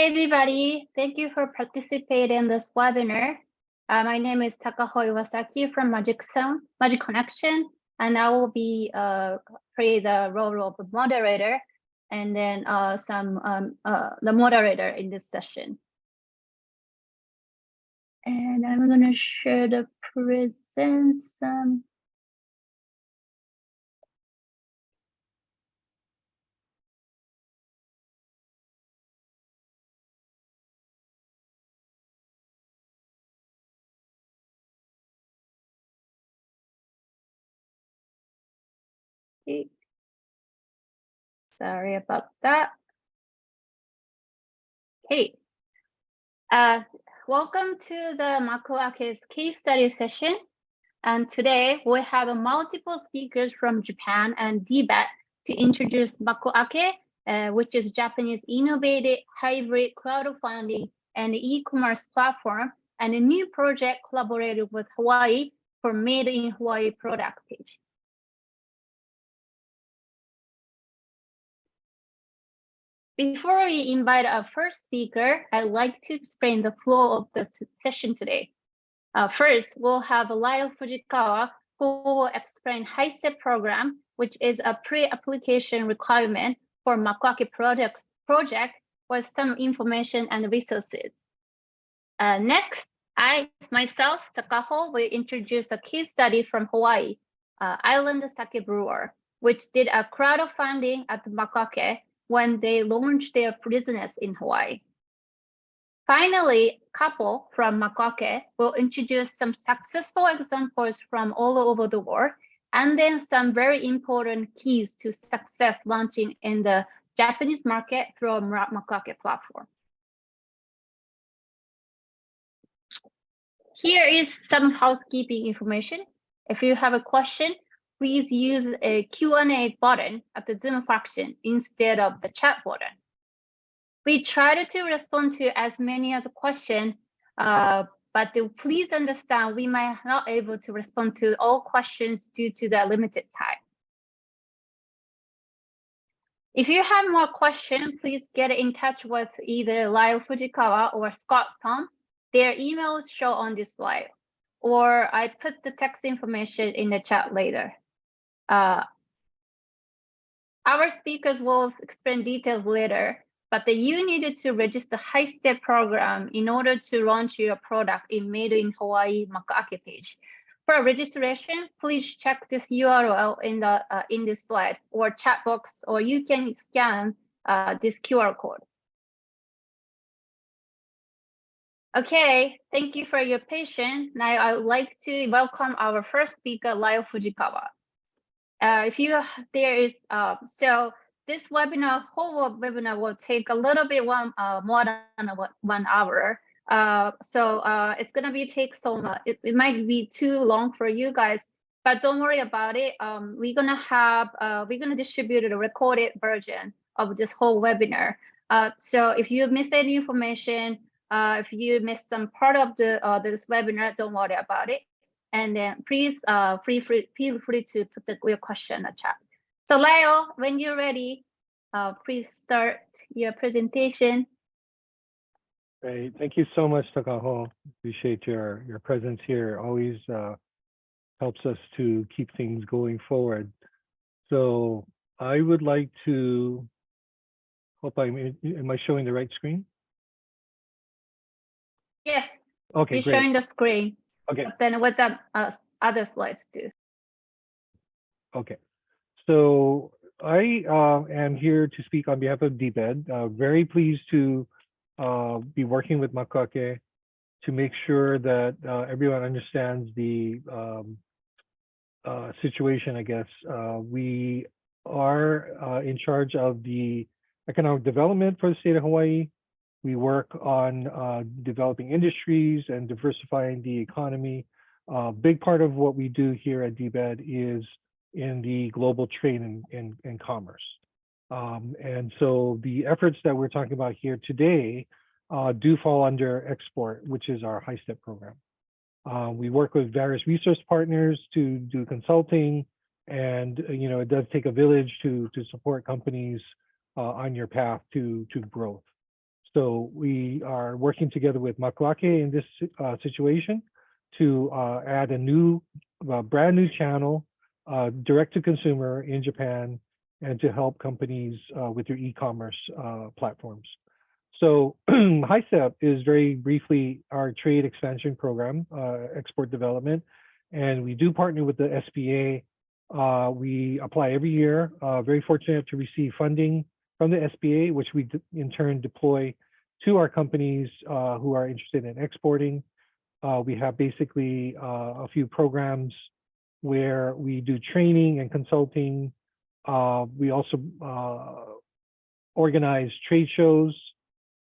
Hi, everybody. Thank you for participating in this webinar. My name is Takaho Iwasaki from Magic Connection, and I will be play the role of the moderator and then the moderator in this session. And I'm going to share the presence. Okay. Sorry about that. Okay. Welcome to the Makuake's case study session. And today we have multiple speakers from Japan and DBEDT to introduce Makuake, which is Japanese innovative hybrid crowdfunding and e-commerce platform, and a new project collaborated with Hawaii for Made in Hawaii product page. Before we invite our first speaker, I'd like to explain the flow of the session today. First, we'll have Lyle Fujikawa, who will explain High-Step program, which is a pre-application requirement for Makuake project with some information and resources. Next, I myself, Takaho, will introduce a case study from Hawaii, Island Sake Brewer, which did a crowdfunding at Makuake when they launched their business in Hawaii. Finally, couple from Makuake will introduce some successful examples from all over the world, and then some very important keys to success launching in the Japanese market through a Makuake platform. Here is some housekeeping information. If you have a question, please use a Q&A button at the Zoom function instead of the chat button. We tried to respond to as many of the questions, but please understand we might not be able to respond to all questions due to the limited time. If you have more questions, please get in touch with either Lyle Fujikawa or Scott Tom. Their emails show on this slide, or I put the text information in the chat later. Our speakers will explain details later, but you needed to register High-Step program in order to launch your product in Made in Hawaii Makuake page. For registration, please check this URL in this slide or chat box, or you can scan this QR code. Okay, thank you for your patience. Now I would like to welcome our first speaker, Lyle Fujikawa. So this whole webinar will take a little bit more than 1 hour. It's gonna take some. It might be too long for you guys, but don't worry about it. We're gonna distribute a recorded version of this whole webinar. So if you miss any information, if you missed some part of this webinar, don't worry about it. And then please feel free to put your question in the chat. So Lyle, when you're ready, please start your presentation. Great. Thank you so much, Takaho. Appreciate your presence here. Always helps us to keep things going forward. So I would like to, am I showing the right screen? Yes. Okay, you're great. showing the screen. Okay. But then what the other slides do. Okay. So I am here to speak on behalf of DBEDT. Very pleased to be working with Makuake to make sure that everyone understands the situation, I guess. We are in charge of the economic development for the state of Hawaii. We work on developing industries and diversifying the economy. Big part of what we do here at DBEDT is in the global trade and commerce. And so the efforts that we're talking about here today do fall under export, which is our High-Step program. We work with various resource partners to do consulting, and it does take a village to support companies on your path to growth. So we are working together with Makuake in this situation to add a new, brand new channel, direct to consumer in Japan, and to help companies with their e-commerce platforms. So HiStep is very briefly our trade expansion program, export development, and we do partner with the SBA. We apply every year. Very fortunate to receive funding from the SBA, which we in turn deploy to our companies who are interested in exporting. We have basically a few programs where we do training and consulting. We also organize trade shows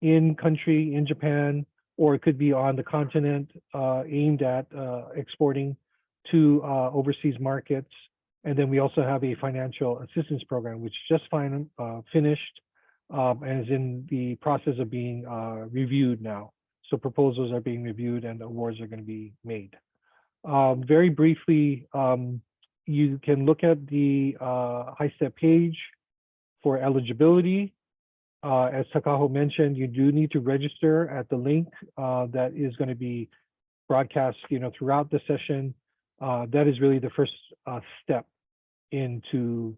in country, in Japan, or it could be on the continent aimed at exporting to overseas markets. And then we also have a financial assistance program, which just finished and is in the process of being reviewed now. So proposals are being reviewed and awards are going to be made. Very briefly, you can look at the HiStep page for eligibility. As Takaho mentioned, you do need to register at the link that is going to be broadcast, throughout the session. That is really the first step into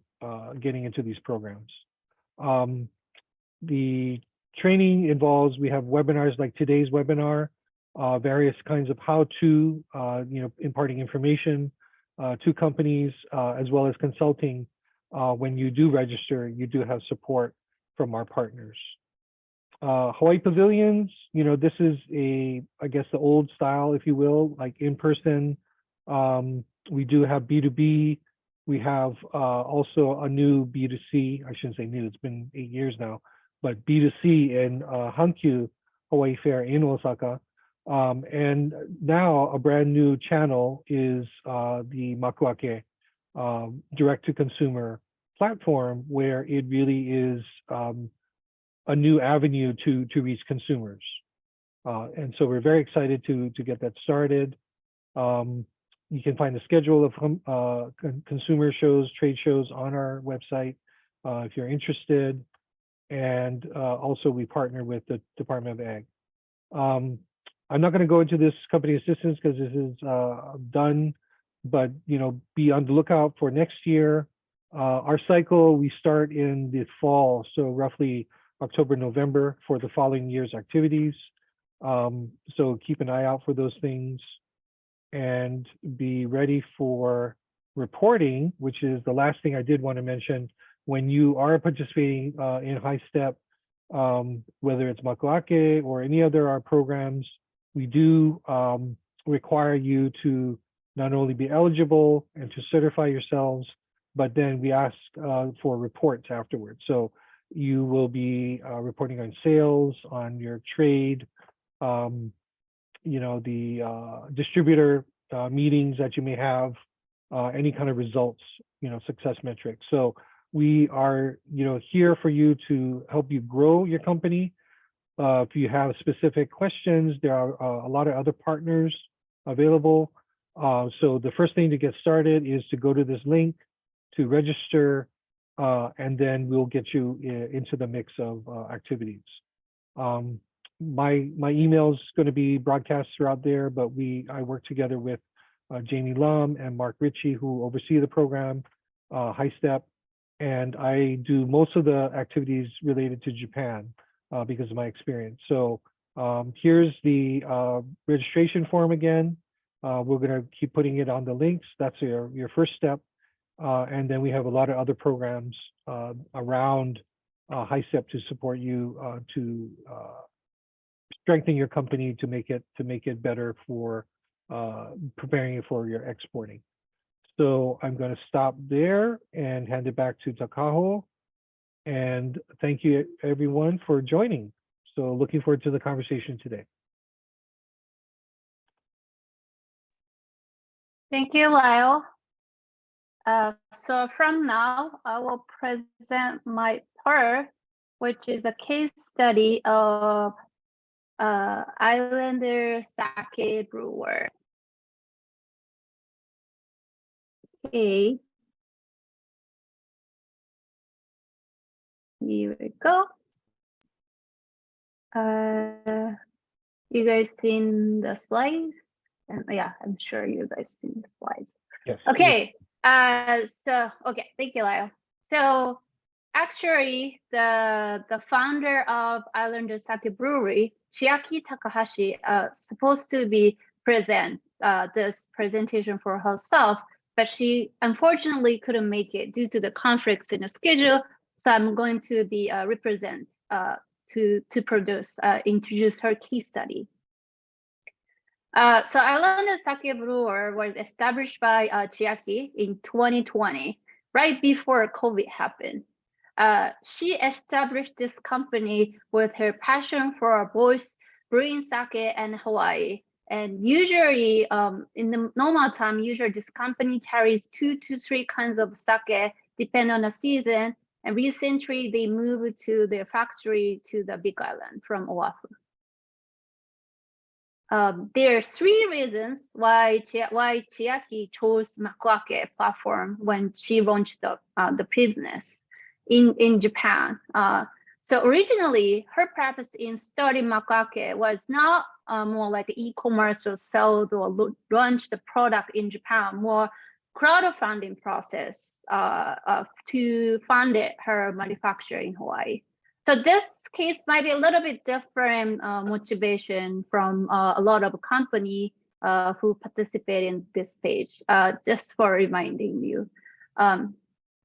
getting into these programs. The training involves, we have webinars like today's webinar, various kinds of how-to, imparting information to companies, as well as consulting. When you do register, you do have support from our partners. Hawaii Pavilions, this is I guess the old style, if you will, like in person. We do have B2B. We have also a new B2C. I shouldn't say new, it's been 8 years now, but B2C in Hankyu Hawaii Fair in Osaka. And now a brand new channel is the Makuake direct to consumer platform, where it really is a new avenue to reach consumers. And so we're very excited to get that started. You can find the schedule of consumer shows, trade shows on our website if you're interested. And also we partner with the Department of Ag. I'm not going to go into this company assistance because this is done, but be on the lookout for next year. Our cycle, we start in the fall, so roughly October, November for the following year's activities. So keep an eye out for those things and be ready for reporting, which is the last thing I did want to mention. When you are participating in HiStep, whether it's Makuake or any other our programs, we do require you to not only be eligible and to certify yourselves, but then we ask for reports afterwards. So you will be reporting on sales, on your trade, the distributor meetings that you may have, any kind of results, success metrics. So we are, here for you to help you grow your company. If you have specific questions, there are a lot of other partners available. So the first thing to get started is to go to this link to register, and then we'll get you into the mix of activities. My email is going to be broadcast throughout there, but I work together with Jamie Lum and Mark Ritchie, who oversee the program, HiStep, and I do most of the activities related to Japan because of my experience. So here's the registration form again. We're going to keep putting it on the links. That's your first step. And then we have a lot of other programs around HiStep to support you to strengthen your company to make it better for preparing you for your exporting. So I'm going to stop there and hand it back to Takaho. And thank you everyone for joining. So looking forward to the conversation today. Thank you, Lyle. So from now, I will present my part, which is a case study of Islander sake brewer. Okay. Here we go. You guys seen the slides? And yeah, I'm sure you guys seen the slides. Yes. Okay. Okay, thank you, Lyle. So actually, the founder of Islander Sake Brewery, Chiaki Takahashi, supposed to be present this presentation for herself, but she unfortunately couldn't make it due to the conflicts in the schedule. So I'm going to be represent to introduce her case study. So Islander Sake Brewer was established by Chiaki in 2020, right before COVID happened. She established this company with her passion for both brewing sake and Hawaii. And usually, in the normal time, usually this company carries 2 to 3 kinds of sake, depending on the season. And recently, they moved to their factory to the Big Island from Oahu. There are 3 reasons why Chiaki chose Makuake platform when she launched the business in Japan. So originally, her purpose in starting Makuake was not more like e-commerce or sell or launch the product in Japan, more crowdfunding process to fund her manufacture in Hawaii. So this case might be a little bit different motivation from a lot of company who participate in this page, just for reminding you.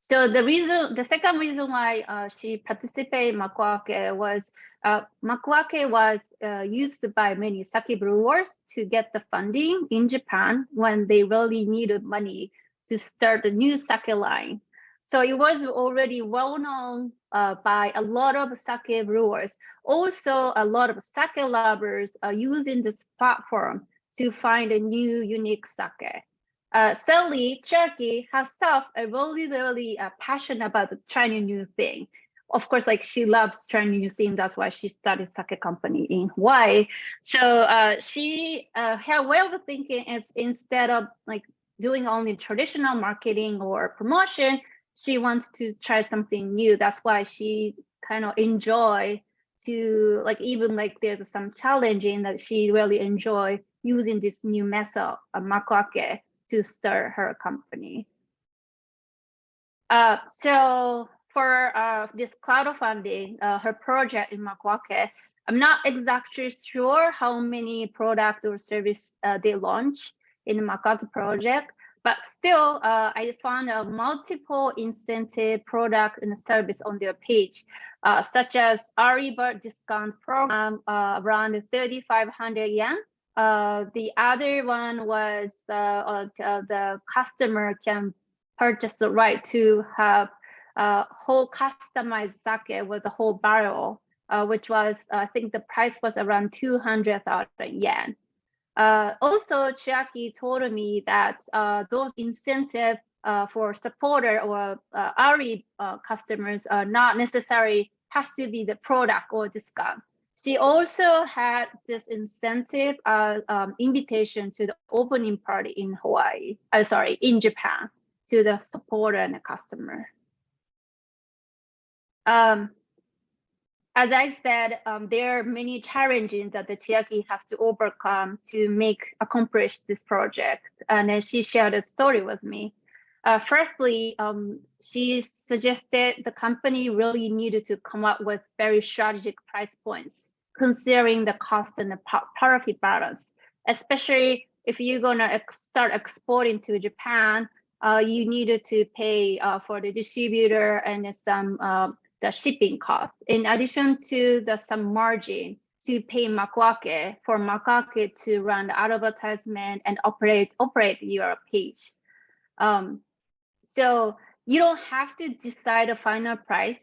So the second reason why she participated in Makuake was used by many sake brewers to get the funding in Japan when they really needed money to start a new sake line. So it was already well known by a lot of sake brewers. Also, a lot of sake lovers are using this platform to find a new unique sake. Sadly, Chiaki herself is really passionate about trying a new thing. Of course, like she loves trying new things. That's why she started sake company in Hawaii. So her way of thinking is instead of like doing only traditional marketing or promotion, she wants to try something new. That's why she kind of enjoy to like, even like there's some challenging that she really enjoy using this new method of Makuake to start her company. So for this crowdfunding, her project in Makuake, I'm not exactly sure how many product or service they launch in the Makuake project, but still, I found multiple incentive product and service on their page, such as early bird discount program around 3,500 yen. The other one was the customer can purchase the right to have whole customized sake with a whole barrel, which was, I think the price was around 200,000 yen. Also, Chiaki told me that those incentives for supporter or early customers are not necessarily has to be the product or discount. She also had this incentive invitation to the opening party in in Japan to the supporter and the customer. As I said, there are many challenges that the Chiaki has to overcome to accomplish this project. And then she shared a story with me. Firstly, she suggested the company really needed to come up with very strategic price points, considering the cost and the profit balance. Especially if you're gonna start exporting to Japan, you needed to pay for the distributor and some the shipping costs, in addition to some margin to pay Makuake for Makuake to run the advertisement and operate your page. So you don't have to decide a final price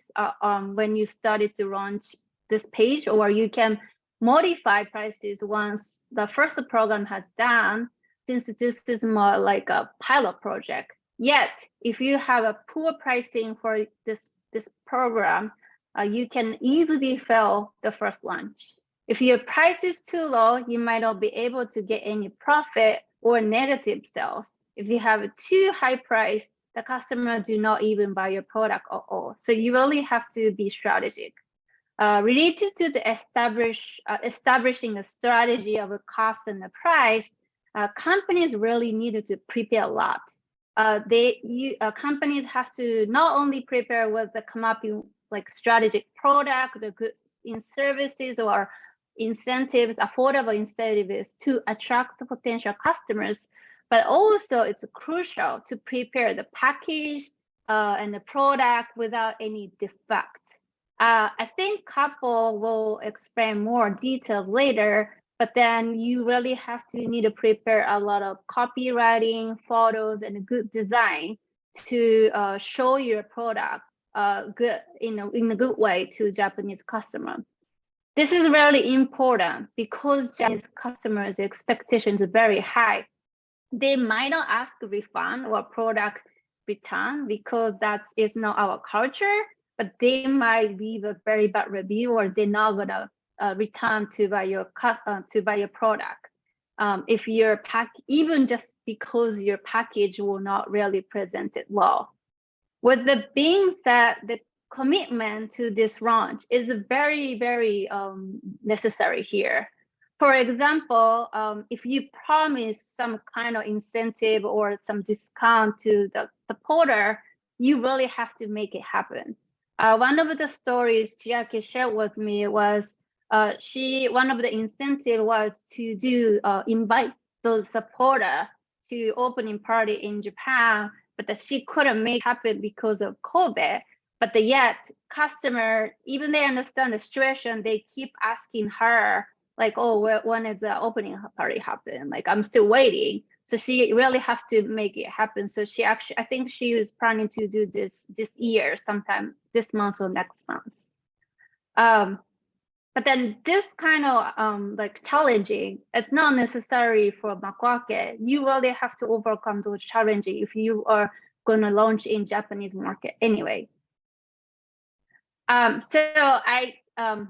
when you started to launch this page, or you can modify prices once the first program has done, since this is more like a pilot project. Yet, if you have a poor pricing for this program, you can easily fail the first launch. If your price is too low, you might not be able to get any profit or negative sales. If you have a too high price, the customer do not even buy your product at all. So you really have to be strategic. Related to the establishing a strategy of a cost and the price, companies really needed to prepare a lot. Companies have to not only prepare with the come up in like strategic product, the goods in services or incentives, affordable incentives to attract the potential customers, but also it's crucial to prepare the package and the product without any defect. I think couple will explain more details later, but then you really have to need to prepare a lot of copywriting, photos, and good design to show your product good in a good way to Japanese customer. This is really important because Japanese customers' expectations are very high. They might not ask refund or product return because that is not our culture, but they might leave a very bad review or they're not gonna return to buy your product. If your even just because your package will not really present it well. With the being said, the commitment to this launch is very, very necessary here. For example, if you promise some kind of incentive or some discount to the supporter, you really have to make it happen. One of the stories Chiaki shared with me was one of the incentive was to invite those supporter to opening party in Japan, but that she couldn't make happen because of COVID. But yet customer, even they understand the situation, they keep asking her like, oh, when is the opening party happen? Like, I'm still waiting. So she really has to make it happen. So she actually, I think she was planning to do this year, sometime this month or next month. But then this kind of like challenging, it's not necessary for Makuake. You really have to overcome those challenges if you are going to launch in Japanese market anyway. So I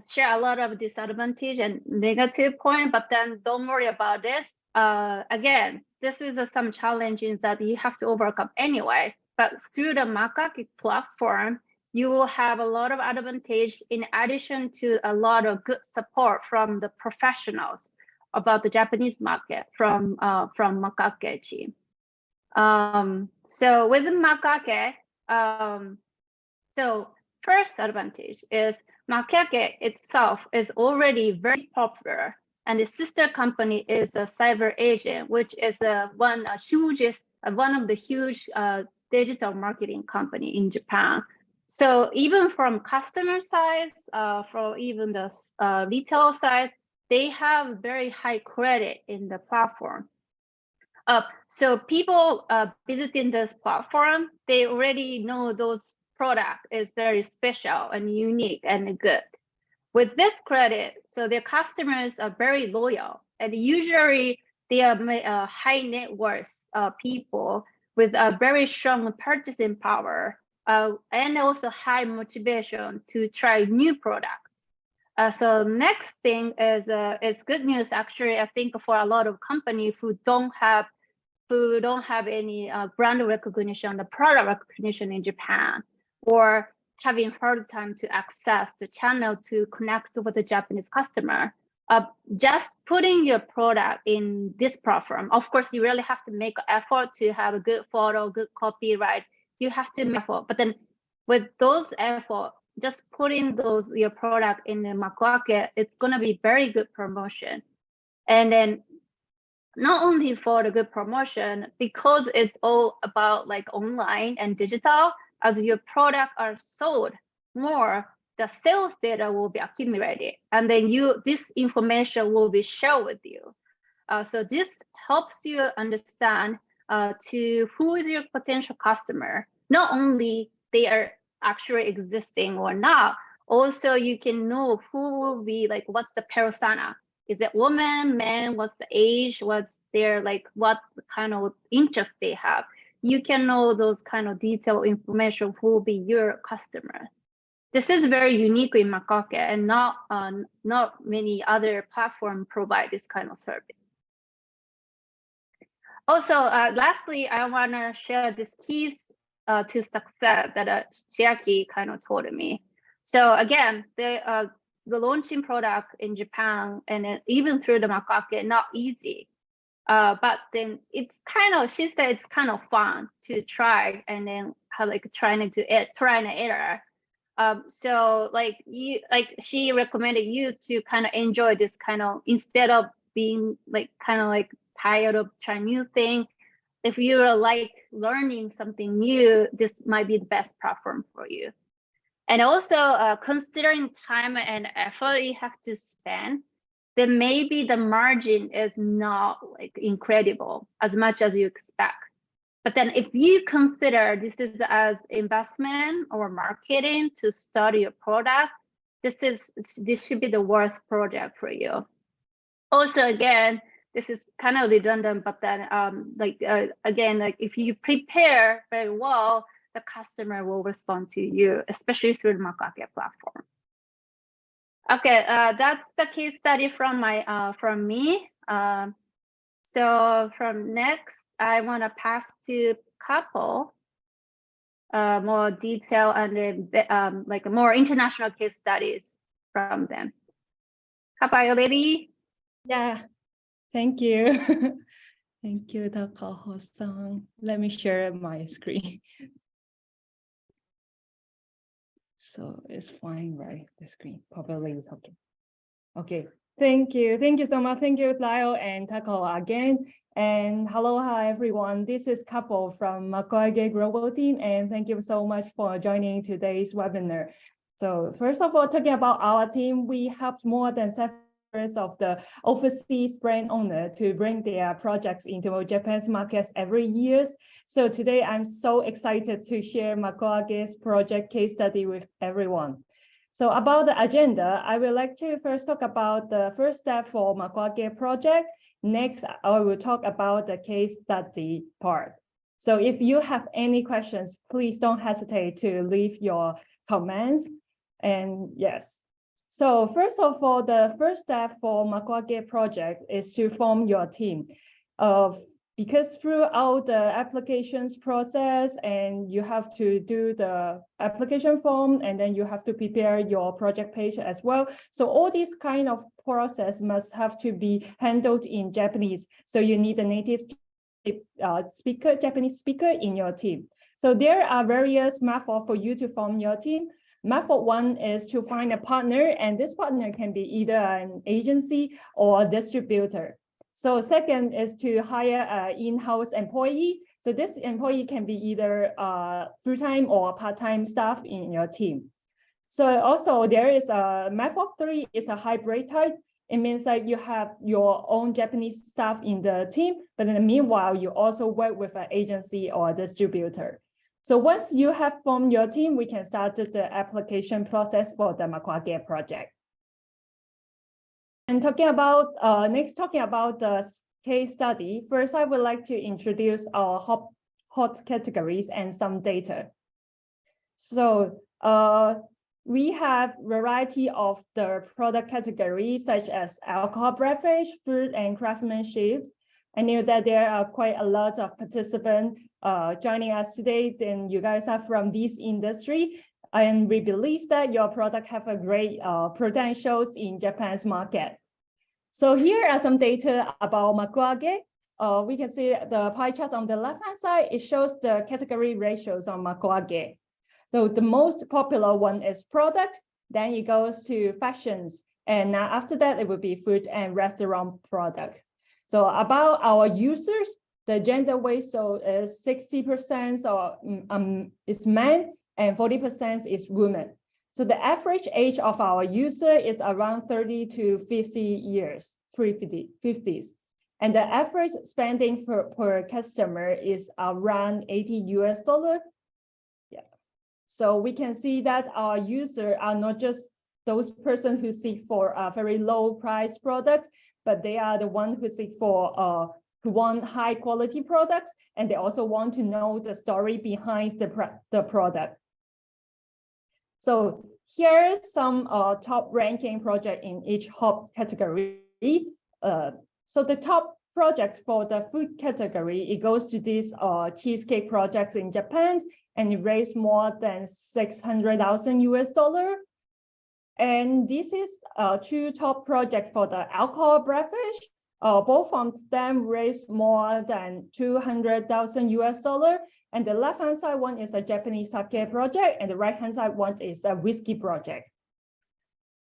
share a lot of disadvantage and negative point, but then don't worry about this. Again, this is some challenges that you have to overcome anyway, but through the Makuake platform, you will have a lot of advantage in addition to a lot of good support from the professionals about the Japanese market from Makuake team. So with Makuake, so first advantage is Makuake itself is already very popular, and the sister company is a Cyber Agent, which is one of the huge digital marketing company in Japan. So even from customer side, for even the retail side, they have very high credit in the platform. So people visiting this platform, they already know those product is very special and unique and good. With this credit, so their customers are very loyal, and usually they are high net worth people with a very strong purchasing power and also high motivation to try new products. So next thing is good news. Actually, I think for a lot of companies who don't have any brand recognition, the product recognition in Japan, or having hard time to access the channel to connect with the Japanese customer, just putting your product in this platform. Of course, you really have to make an effort to have a good photo, good copyright. You have to make effort, but then with those efforts, just putting your product in the Makuake, it's gonna be very good promotion. And then not only for the good promotion, because it's all about like online and digital, as your product are sold more, the sales data will be accumulated, and then this information will be shared with you. So this helps you understand to who is your potential customer. Not only they are actually existing or not, also you can know who will be like, what's the persona? Is it woman, man? What's the age? What's their what kind of interest they have? You can know those kind of detailed information who will be your customer. This is very unique in Makuake, and not many other platforms provide this kind of service. Also, lastly, I want to share this keys to success that Chiaki kind of told me. So again, the launching product in Japan and then even through the Makuake, not easy. But then it's she said it's kind of fun to try and then trial and error. So she recommended you to kind of enjoy this instead of being tired of trying new thing. If you like learning something new, this might be the best platform for you. And also considering time and effort you have to spend, then maybe the margin is not incredible as much as you expect. But then if you consider this is as investment or marketing to start your product, this should be the worst project for you. Also, again, this is kind of redundant, but then again, if you prepare very well, the customer will respond to you, especially through the Makuake platform. Okay, that's the case study from me. So from next, I want to pass to Couple, more detail and more international case studies from them. Couple, are you ready? Yeah, thank you. Thank you, Takaho-san. Let me share my screen. So it's fine, right? The screen probably is okay. Okay, thank you. Thank you so much. Thank you, Lyle and Takaho again. And hello, hi, everyone. This is Couple from Makuake Global Team, and thank you so much for joining today's webinar. So first of all, talking about our team, we helped more than 7 of the overseas brand owner to bring their projects into Japan's markets every year. So today I'm so excited to share Makuake's project case study with everyone. So about the agenda, I would like to first talk about the first step for Makuake project. Next, I will talk about the case study part. So if you have any questions, please don't hesitate to leave your comments. And yes. So first of all, the first step for Makuake project is to form your team. Because throughout the applications process, and you have to do the application form, and then you have to prepare your project page as well. So all these kind of process must have to be handled in Japanese. So you need a native Japanese speaker in your team. So there are various methods for you to form your team. Method 1 is to find a partner, and this partner can be either an agency or a distributor. So second is to hire an in-house employee. So this employee can be either full-time or part-time staff in your team. So also there is a method 3 is a hybrid type. It means that you have your own Japanese staff in the team, but in the meanwhile, you also work with an agency or a distributor. So once you have formed your team, we can start the application process for the Makuake project. And talking about the case study, first I would like to introduce our hot categories and some data. So we have variety of the product categories such as alcohol beverage, food and craftsmanship. I know that there are quite a lot of participants joining us today, then you guys are from this industry, and we believe that your product have a great potentials in Japan's market. So here are some data about Makuake. We can see the pie chart on the left-hand side. It shows the category ratios on Makuake. So the most popular one is product, then it goes to fashions, and now after that, it would be food and restaurant product. So about our users, the gender ratio is 60% is men and 40% is women. So the average age of our user is around 30 to 50 years, 50s. And the average spending per customer is around $80. Yeah. So we can see that our users are not just those persons who seek for a very low price product, but they are the ones who seek for who want high quality products, and they also want to know the story behind the product. So here's some top ranking project in each hot category. So the top projects for the food category, it goes to this cheesecake project in Japan, and it raised more than $600,000 US. And this is two top projects for the alcohol beverage. Both of them raised more than $200,000. And the left-hand side one is a Japanese sake project, and the right-hand side one is a whiskey project.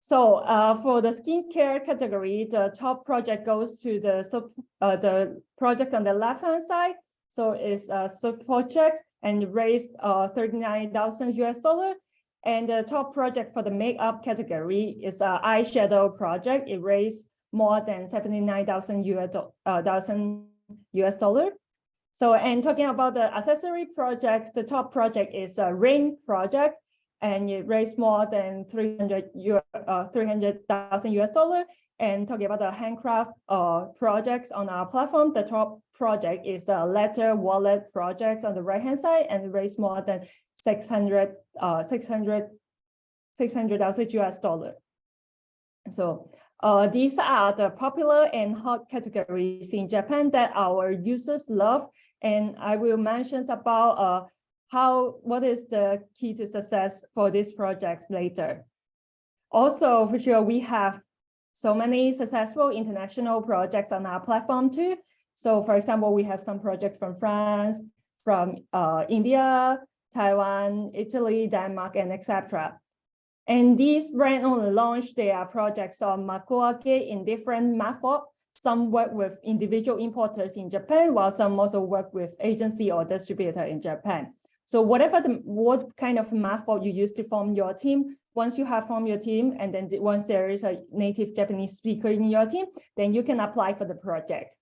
So for the skincare category, the top project goes to the project on the left-hand side. So it's a sub project and raised $39,000. And the top project for the makeup category is an eyeshadow project. It raised more than $79,000. So, and talking about the accessory projects, the top project is a ring project, and it raised more than $300,000. And talking about the handcraft projects on our platform, the top project is a letter wallet project on the right-hand side, and raised more than $600,000. So these are the popular and hot categories in Japan that our users love. And I will mention about what is the key to success for these projects later. Also, for sure, we have so many successful international projects on our platform too. So for example, we have some projects from France, from India, Taiwan, Italy, Denmark, and etc. And these brands only launch their projects on Makuake in different methods. Some work with individual importers in Japan, while some also work with agency or distributor in Japan. So what kind of method you use to form your team, once you have formed your team, and then once there is a native Japanese speaker in your team, then you can apply for the project.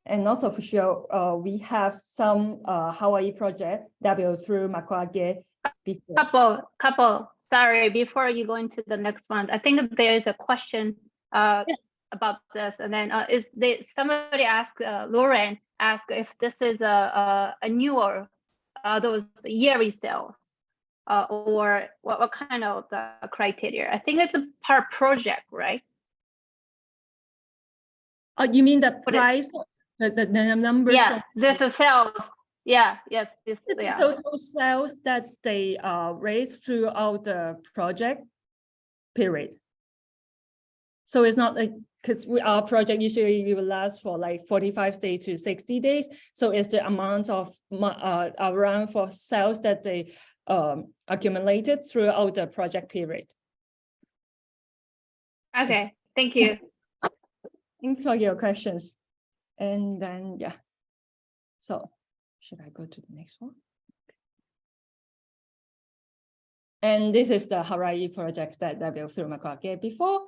And also for sure, we have some Hawaii project developed through Makuake before. Couple. Sorry, before you go into the next one, I think there is a question about this, and then somebody asked, Lauren asked if this is a newer those yearly sales, or what kind of criteria? I think it's a per project, right? You mean the price, the numbers? Yeah, this is sales. Yeah, yes. It's the total sales that they raise throughout the project period. So it's not like, because our project usually will last for like 45 days to 60 days. So it's the amount of around for sales that they accumulated throughout the project period. Okay, thank you. Thanks for your questions. And then, yeah. So should I go to the next one? And this is the Hawaii projects that developed through Makuake before.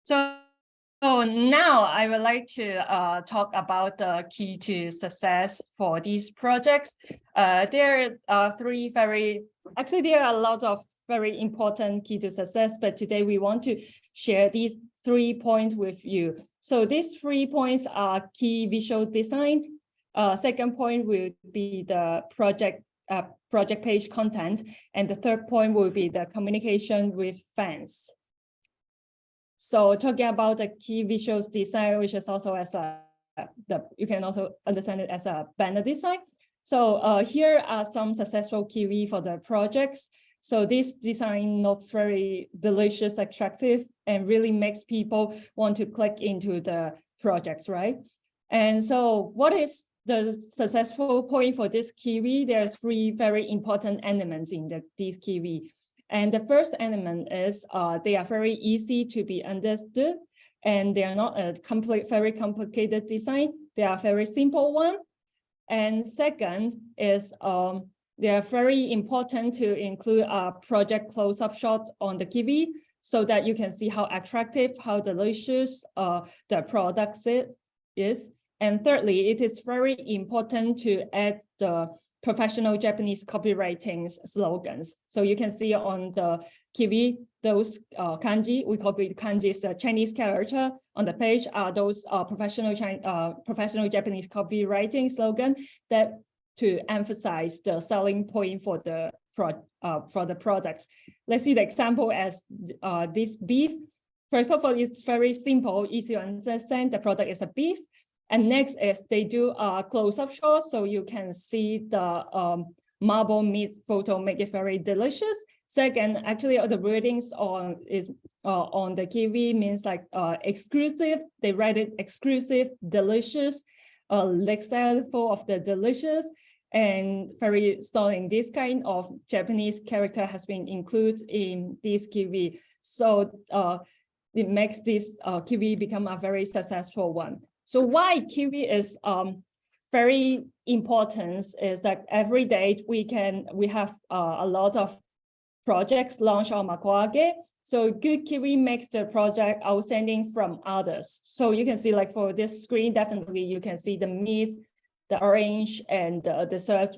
So now I would like to talk about the key to success for these projects. There are there are a lot of very important key to success, but today we want to share these 3 points with you. So these 3 points are key visual design. Second point will be the project page content. And the third point will be the communication with fans. So talking about the key visuals design, which is also as you can also understand it as a banner design. So here are some successful key for the projects. So this design looks very delicious, attractive, and really makes people want to click into the projects, right? And so what is the successful point for this key? There's 3 very important elements in these key. And the first element is they are very easy to be understood, and they are not a very complicated design. They are very simple one. And second is they are very important to include a project close-up shot on the key so that you can see how attractive, how delicious the product is. And thirdly, it is very important to add the professional Japanese copywriting slogans. So you can see on the kiwi, those kanji, we call it kanji, is a Chinese character on the page, are those professional Japanese copywriting slogan that to emphasize the selling point for the products. Let's see the example as this beef. First of all, it's very simple, easy to understand. The product is a beef. And next is they do a close-up shot, so you can see the marble meat photo, make it very delicious. Second, actually, the wordings on the kiwi means like exclusive. They write it exclusive, delicious, lexile full of the delicious, and very strong. This kind of Japanese character has been included in this kiwi. So it makes this kiwi become a very successful one. So why kiwi is very important is that every day we have a lot of projects launched on Makuake. So good kiwi makes the project outstanding from others. So you can see like for this screen, definitely you can see the meat, the orange, and the search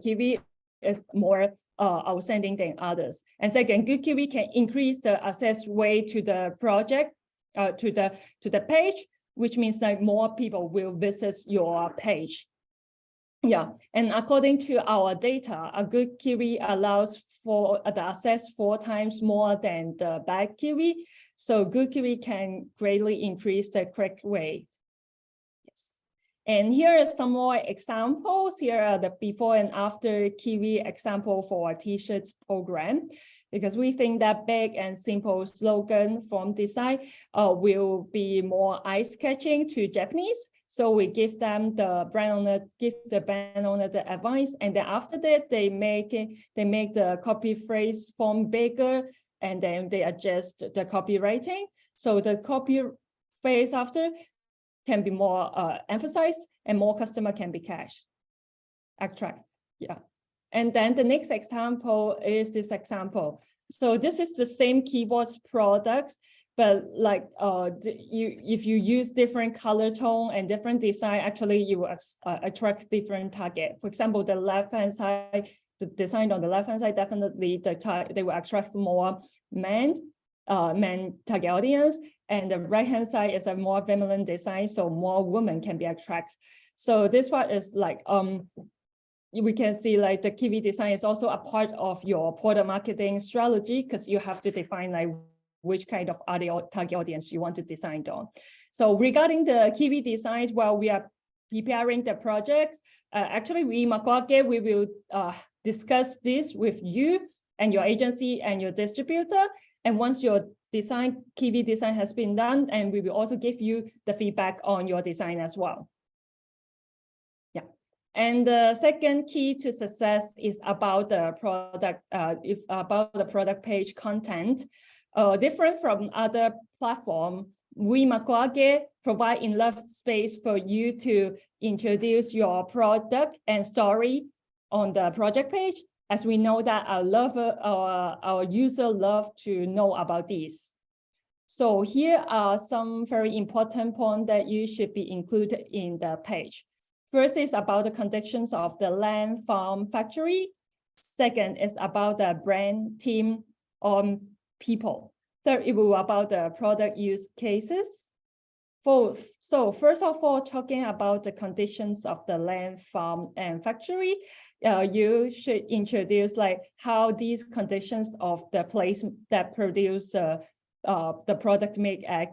kiwi is more outstanding than others. And second, good kiwi can increase the access rate to the project, to the page, which means that more people will visit your page. Yeah, and according to our data, a good kiwi allows for the access 4 times more than the bad kiwi. So good kiwi can greatly increase the click rate. Yes. And here are some more examples. Here are the before and after kiwi example for a t-shirt program, because we think that big and simple slogan from design will be more eye-catching to Japanese. So we give them the brand owner, the advice, and then after that they make the copy phrase form bigger, and then they adjust the copywriting. So the copy phrase after can be more emphasized, and more customer can be attract. Yeah. And then the next example is this example. So this is the same keywords products, but like if you use different color tone and different design, actually you will attract different target. For example, the left-hand side, the design on the left-hand side, definitely they will attract more men target audience, and the right-hand side is a more feminine design, so more women can be attracted. So this part is like we can see like the kiwi design is also a part of your product marketing strategy, because you have to define like which kind of target audience you want to design on. So regarding the kiwi designs, while we are preparing the projects, actually we Makuake, we will discuss this with you and your agency and your distributor. And once your kiwi design has been done, and we will also give you the feedback on your design as well. Yeah. And the second key to success is about the product, about the product page content. Different from other platforms, we Makuake provide enough space for you to introduce your product and story on the project page, as we know that our user love to know about this. So here are some very important points that you should be included in the page. First is about the conditions of the land, farm, factory. Second is about the brand, team, people. Third, it will about the product use cases. Fourth, so first of all, talking about the conditions of the land, farm, and factory, you should introduce like how these conditions of the place that produce the product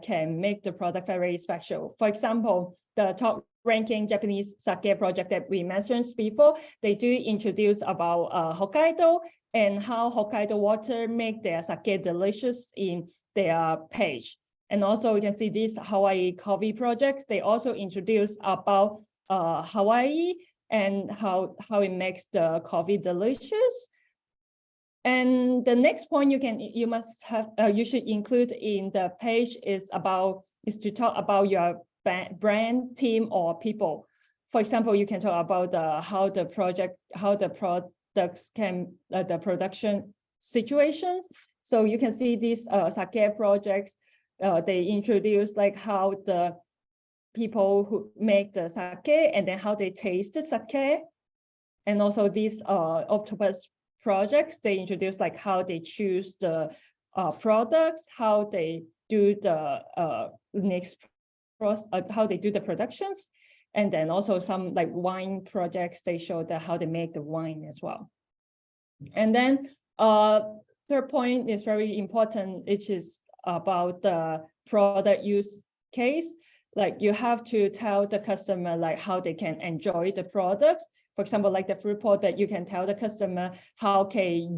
can make the product very special. For example, the top ranking Japanese sake project that we mentioned before, they do introduce about Hokkaido and how Hokkaido water make their sake delicious in their page. And also you can see these Hawaii coffee projects, they also introduce about Hawaii and how it makes the coffee delicious. And the next point you should include in the page is to talk about your brand, team, or people. For example, you can talk about how the products can the production situations. So you can see these sake projects. They introduce like how the people who make the sake and then how they taste the sake. And also these octopus projects, they introduce like how they choose the products, how they do the how they do the productions. And then also some like wine projects, they show how they make the wine as well. And then third point is very important, which is about the product use case. like you have to tell the customer like how they can enjoy the products. For example, like the food product, you can tell the customer how can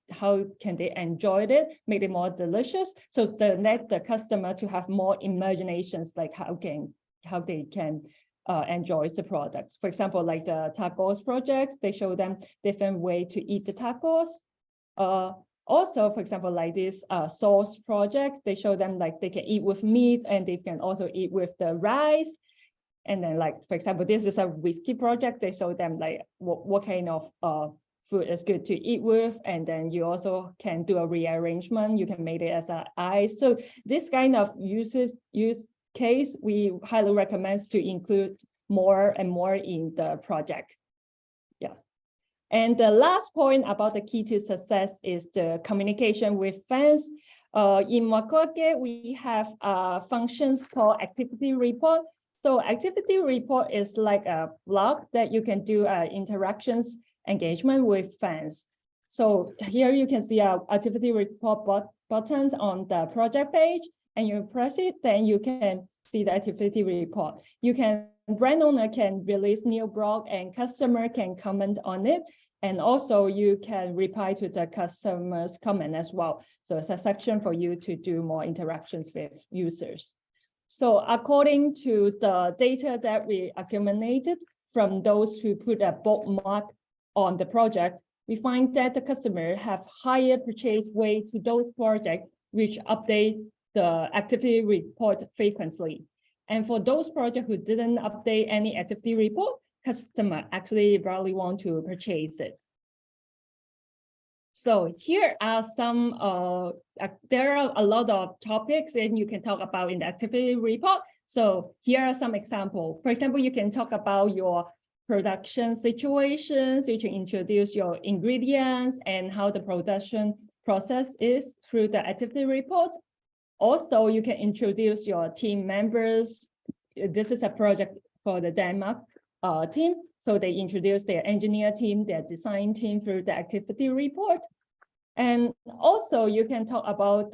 they enjoy it, make it more delicious. So let the customer to have more imaginations, like how they can enjoy the products. For example, like the tacos project, they show them different way to eat the tacos. Also, for example, like this sauce project, they show them like they can eat with meat and they can also eat with the rice. And then like, for example, this is a whiskey project. They show them like what kind of food is good to eat with. And then you also can do a rearrangement. You can make it as an ice. So this kind of use case, we highly recommend to include more and more in the project. Yes. And the last point about the key to success is the communication with fans. In Makuake, we have functions called activity report. So activity report is like a blog that you can do interactions engagement with fans. So here you can see our activity report buttons on the project page, and you press it, then you can see the activity report. Brand owner can release new blog and customer can comment on it. And also you can reply to the customer's comment as well. So it's a section for you to do more interactions with users. So according to the data that we accumulated from those who put a bookmark on the project, we find that the customer have higher purchase rate to those projects which update the activity report frequently. And for those projects who didn't update any activity report, customer actually rarely want to purchase it. So here are some, there are a lot of topics and you can talk about in the activity report. So here are some examples. For example, you can talk about your production situations, you can introduce your ingredients and how the production process is through the activity report. Also, you can introduce your team members. This is a project for the Denmark team. So they introduce their engineer team, their design team through the activity report. And also you can talk about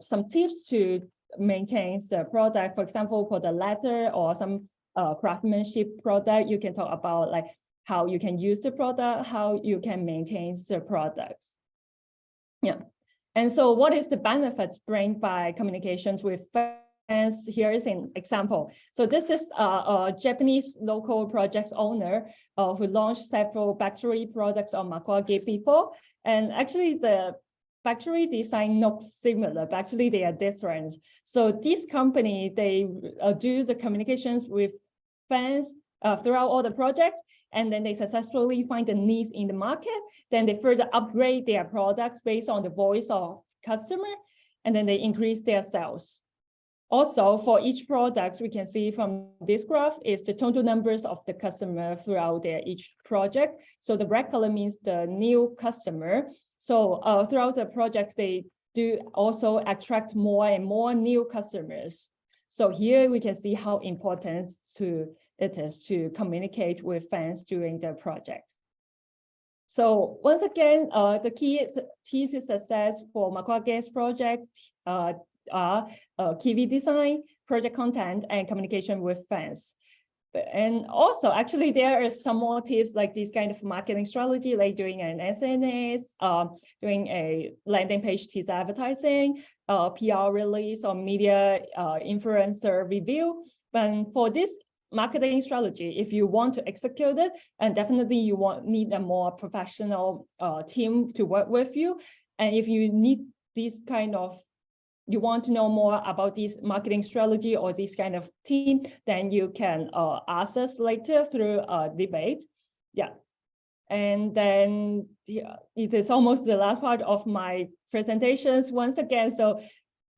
some tips to maintain the product. For example, for the leather or some craftsmanship product, you can talk about like how you can use the product, how you can maintain the products. Yeah. And so what is the benefits brought by communications with fans? Here is an example. So this is a Japanese local projects owner who launched several factory projects on Makuake before. And actually the factory design looks similar, but actually they are different. So this company, they do the communications with fans throughout all the projects, and then they successfully find the needs in the market. Then they further upgrade their products based on the voice of customer, and then they increase their sales. Also, for each product, we can see from this graph is the total numbers of the customer throughout their each project. So the red color means the new customer. So throughout the projects, they do also attract more and more new customers. So here we can see how important it is to communicate with fans during the project. So once again, the key to success for Makuake's project are KV design, project content, and communication with fans. And also, actually, there are some more tips like this kind of marketing strategy, like doing an SNS, doing a landing page teaser advertising, PR release, or media influencer review. But for this marketing strategy, if you want to execute it, and definitely you need a more professional team to work with you. And if you need this kind of you want to know more about this marketing strategy or this kind of team, then you can ask us later through a debate. Yeah. And then it is almost the last part of my presentations once again. So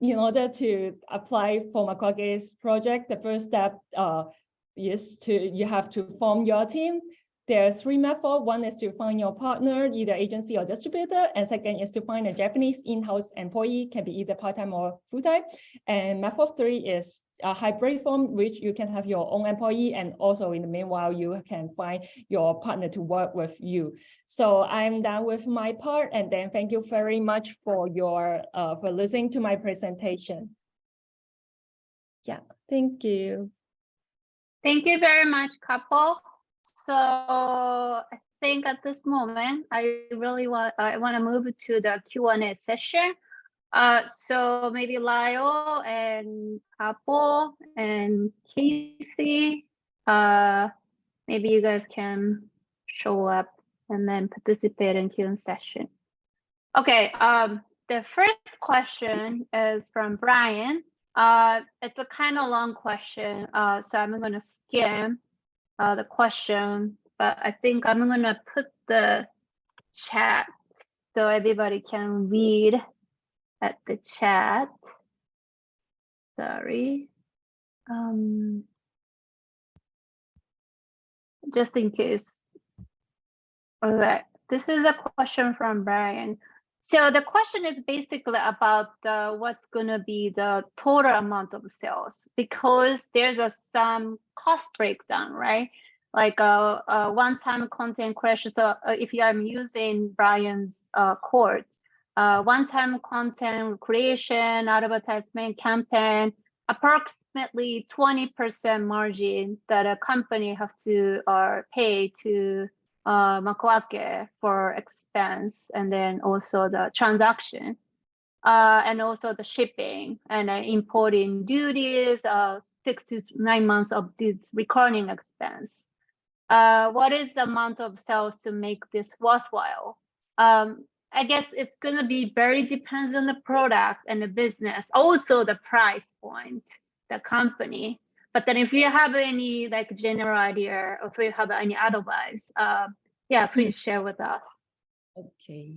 in order to apply for Makuake's project, the first step is you have to form your team. There are three methods. One is to find your partner, either agency or distributor. And second is to find a Japanese in-house employee, can be either part-time or full-time. And method 3 is a hybrid form, which you can have your own employee. And also in the meanwhile, you can find your partner to work with you. So I'm done with my part. And then thank you very much for listening to my presentation. Yeah, thank you. Thank you very much, couple. So I think at this moment, I want to move to the Q&A session. So maybe Lyle and couple and Casey, maybe you guys can show up and then participate in Q&A session. Okay, the first question is from Brian. It's a kind of long question, so I'm going to skim the question, but I think I'm going to put the chat so everybody can read at the chat. Sorry. Just in case. All right, this is a question from Brian. So the question is basically about what's going to be the total amount of sales, because there's some cost breakdown, right? Like a one-time content creation. So if I'm using Brian's course, one-time content creation, advertisement campaign, approximately 20% margin that a company have to pay to Makuake for expense, and then also the transaction, and also the shipping and importing duties, 6 to 9 months of this recurring expense. What is the amount of sales to make this worthwhile? I guess it's going to be very depends on the product and the business, also the price point, the company. But then if you have any like general idea, or if you have any advice, yeah, please share with us. Okay.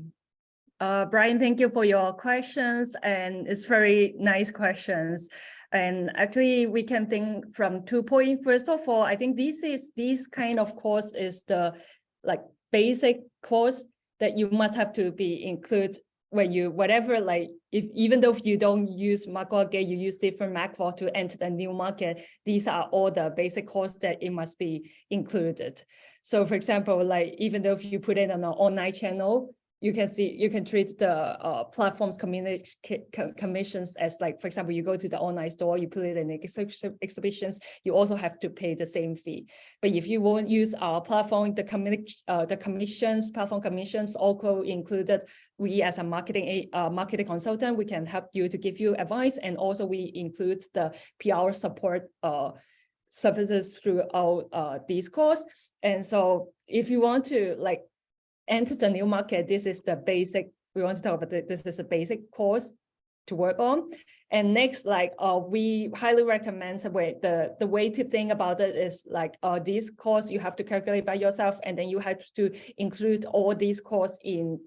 Brian, thank you for your questions, and it's very nice questions. And actually, we can think from 2 points. First of all, I think this kind of course is the like basic course that you must have to be included when you whatever, like even though if you don't use Makuake, you use different macro to enter the new market. These are all the basic course that it must be included. So for example, like even though if you put it on an online channel, you can treat the platforms commissions as like, for example, you go to the online store, you put it in exhibitions, you also have to pay the same fee. But if you won't use our platform, the platform commissions also included. We as a marketing consultant, we can help you to give you advice, and also we include the PR support services throughout this course. And so if you want to like enter the new market, this is the basic, we want to talk about this is a basic course to work on. And next, like we highly recommend the way to think about it is like this course you have to calculate by yourself, and then you have to include all these costs in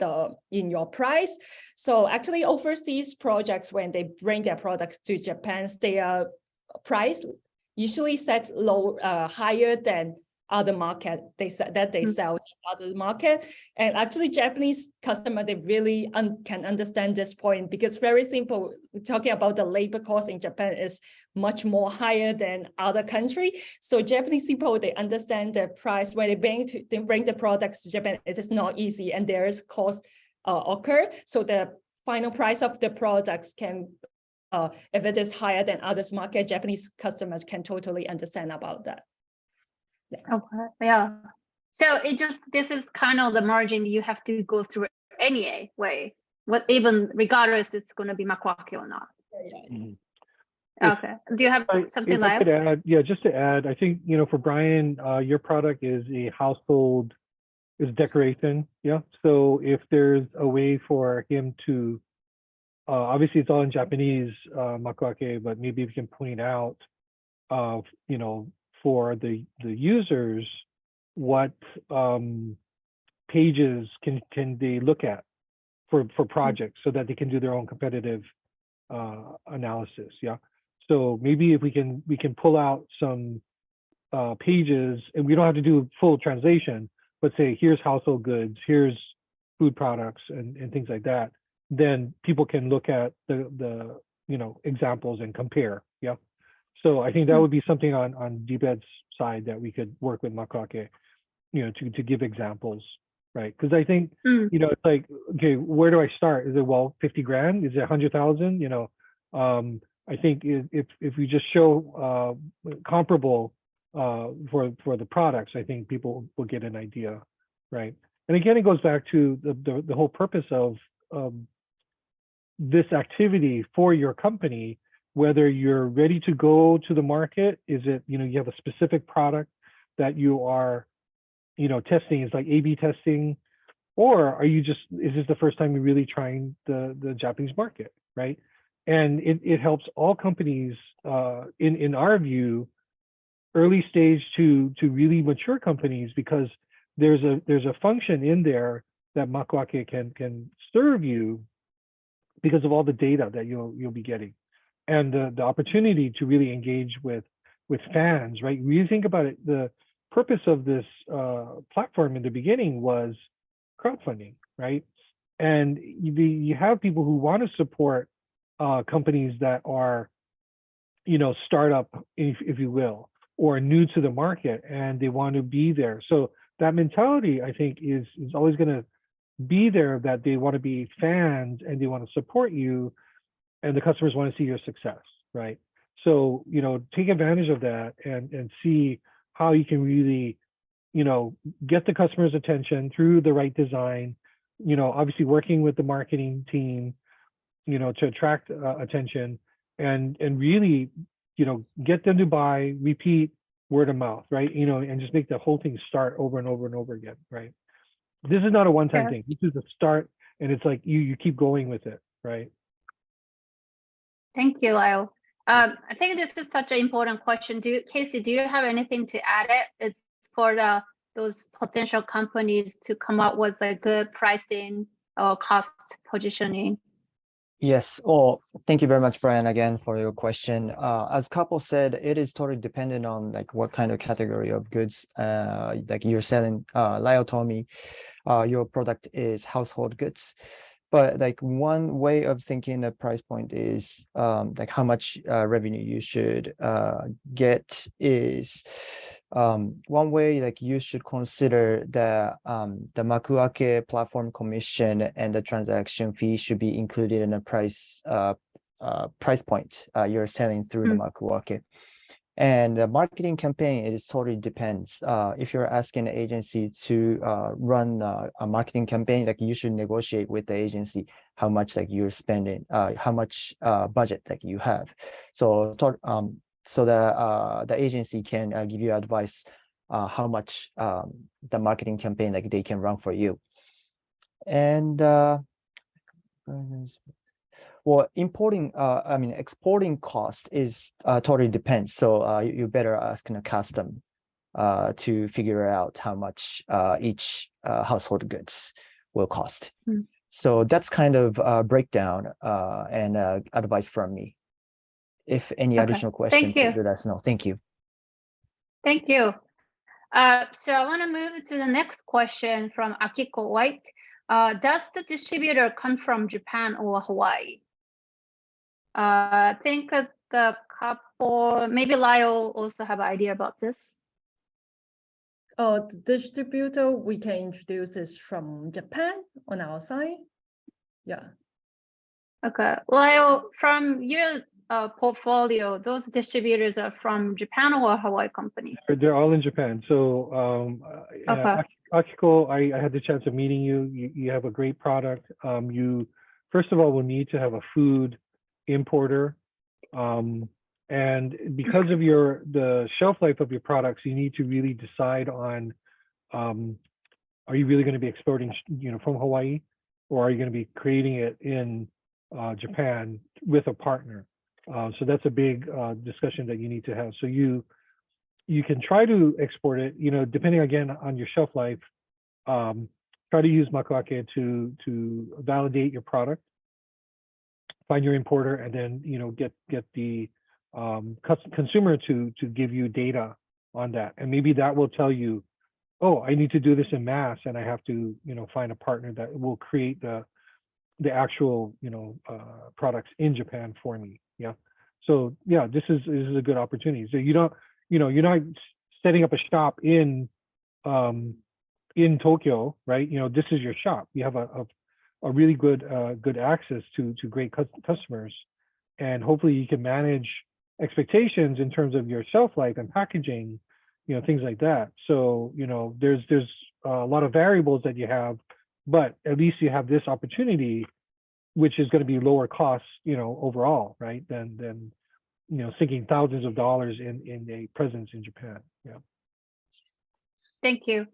your price. So actually overseas projects, when they bring their products to Japan, their price usually set low, higher than other market they sell in other market. And actually Japanese customer, they really can understand this point, because very simple, talking about the labor cost in Japan is much more higher than other country. So Japanese people, they understand the price when they bring the products to Japan. It is not easy, and there is cost occur. So the final price of the products can if it is higher than others market, Japanese customers can totally understand about that. Yeah. Okay. Yeah. So this is kind of the margin you have to go through anyway, even regardless it's going to be Makuake or not. Mm-hmm. Okay. Do you have something like? Just to add, I think for Brian, your product is a household, is decoration. Yeah. So if there's a way for him to, obviously it's all in Japanese, Makuake, but maybe we can point out, for the users, what pages can they look at for projects, so that they can do their own competitive analysis. Yeah. So maybe if we can pull out some pages, and we don't have to do full translation, but say here's household goods, here's food products, and things like that. Then people can look at the examples and compare. Yeah. So I think that would be something on DBEDT's side that we could work with Makuake, to give examples, right? Because I think, it's like, okay, where do I start? Is it, well, 50 grand? Is it 100,000? I think if we just show comparable for the products, I think people will get an idea, right? And again, it goes back to the whole purpose of this activity for your company, whether you're ready to go to the market, is it, you have a specific product that you are, testing, is like A/B testing, or are you just, is this the first time you're really trying the Japanese market, right? And it helps all companies, in our view, early stage to really mature companies, because there's a function in there that Makuake can serve you because of all the data that you'll be getting, and the opportunity to really engage with fans, right? Really think about it. The purpose of this platform in the beginning was crowdfunding, right? And you have people who want to support companies that are, startup, if you will, or new to the market, and they want to be there. So that mentality, I think, is always going to be there, that they want to be fans and they want to support you, and the customers want to see your success, right? So, take advantage of that and see how you can really, get the customer's attention through the right design, obviously working with the marketing team, to attract attention, and really, get them to buy, repeat, word of mouth, right? And just make the whole thing start over and over and over again, right? This is not a one-time thing. This is a start, and it's like you keep going with it, right? Thank you, Lyle. I think this is such an important question. Casey, do you have anything to add? It's for those potential companies to come up with a good pricing or cost positioning. Yes. Oh, thank you very much, Brian, again for your question. As Couple said, it is totally dependent on like what kind of category of goods like you're selling. Lyle told me your product is household goods, but like one way of thinking the price point is like how much revenue you should get is one way, like you should consider the Makuake platform commission and the transaction fee should be included in the price point you're selling through the Makuake. And the marketing campaign, it is totally depends. If you're asking the agency to run a marketing campaign, like you should negotiate with the agency how much like you're spending, how much budget like you have. So the agency can give you advice how much the marketing campaign like they can run for you. And well, exporting cost is totally depends. So you better ask a custom to figure out how much each household goods will cost. So that's kind of breakdown and advice from me. If any additional questions, please let us know. Thank you. Thank you. So I want to move to the next question from Akiko White. Does the distributor come from Japan or Hawaii? I think the couple, maybe Lyle also have an idea about this. The distributor we can introduce is from Japan on our side. Yeah. Okay. Lyle, from your portfolio, those distributors are from Japan or Hawaii company? They're all in Japan. So Akiko, I had the chance of meeting you. You have a great product. You, first of all, will need to have a food importer. And because of the shelf life of your products, you need to really decide on, are you really going to be exporting, from Hawaii, or are you going to be creating it in Japan with a partner? So that's a big discussion that you need to have. So you can try to export it, depending again on your shelf life. Try to use Makuake to validate your product, find your importer, and then get the consumer to give you data on that, and maybe that will tell you, oh, I need to do this in mass, and I have to find a partner that will create the actual products in Japan for me. Yeah. So yeah, this is a good opportunity. So you don't you're not setting up a shop in Tokyo, right? This is your shop. You have a really good access to great customers and hopefully you can manage expectations in terms of your shelf life and packaging, things like that. So, there's a lot of variables that you have, but at least you have this opportunity, which is going to be lower costs, overall, right? Than sinking thousands of dollars in a presence in Japan. Yeah. Thank you.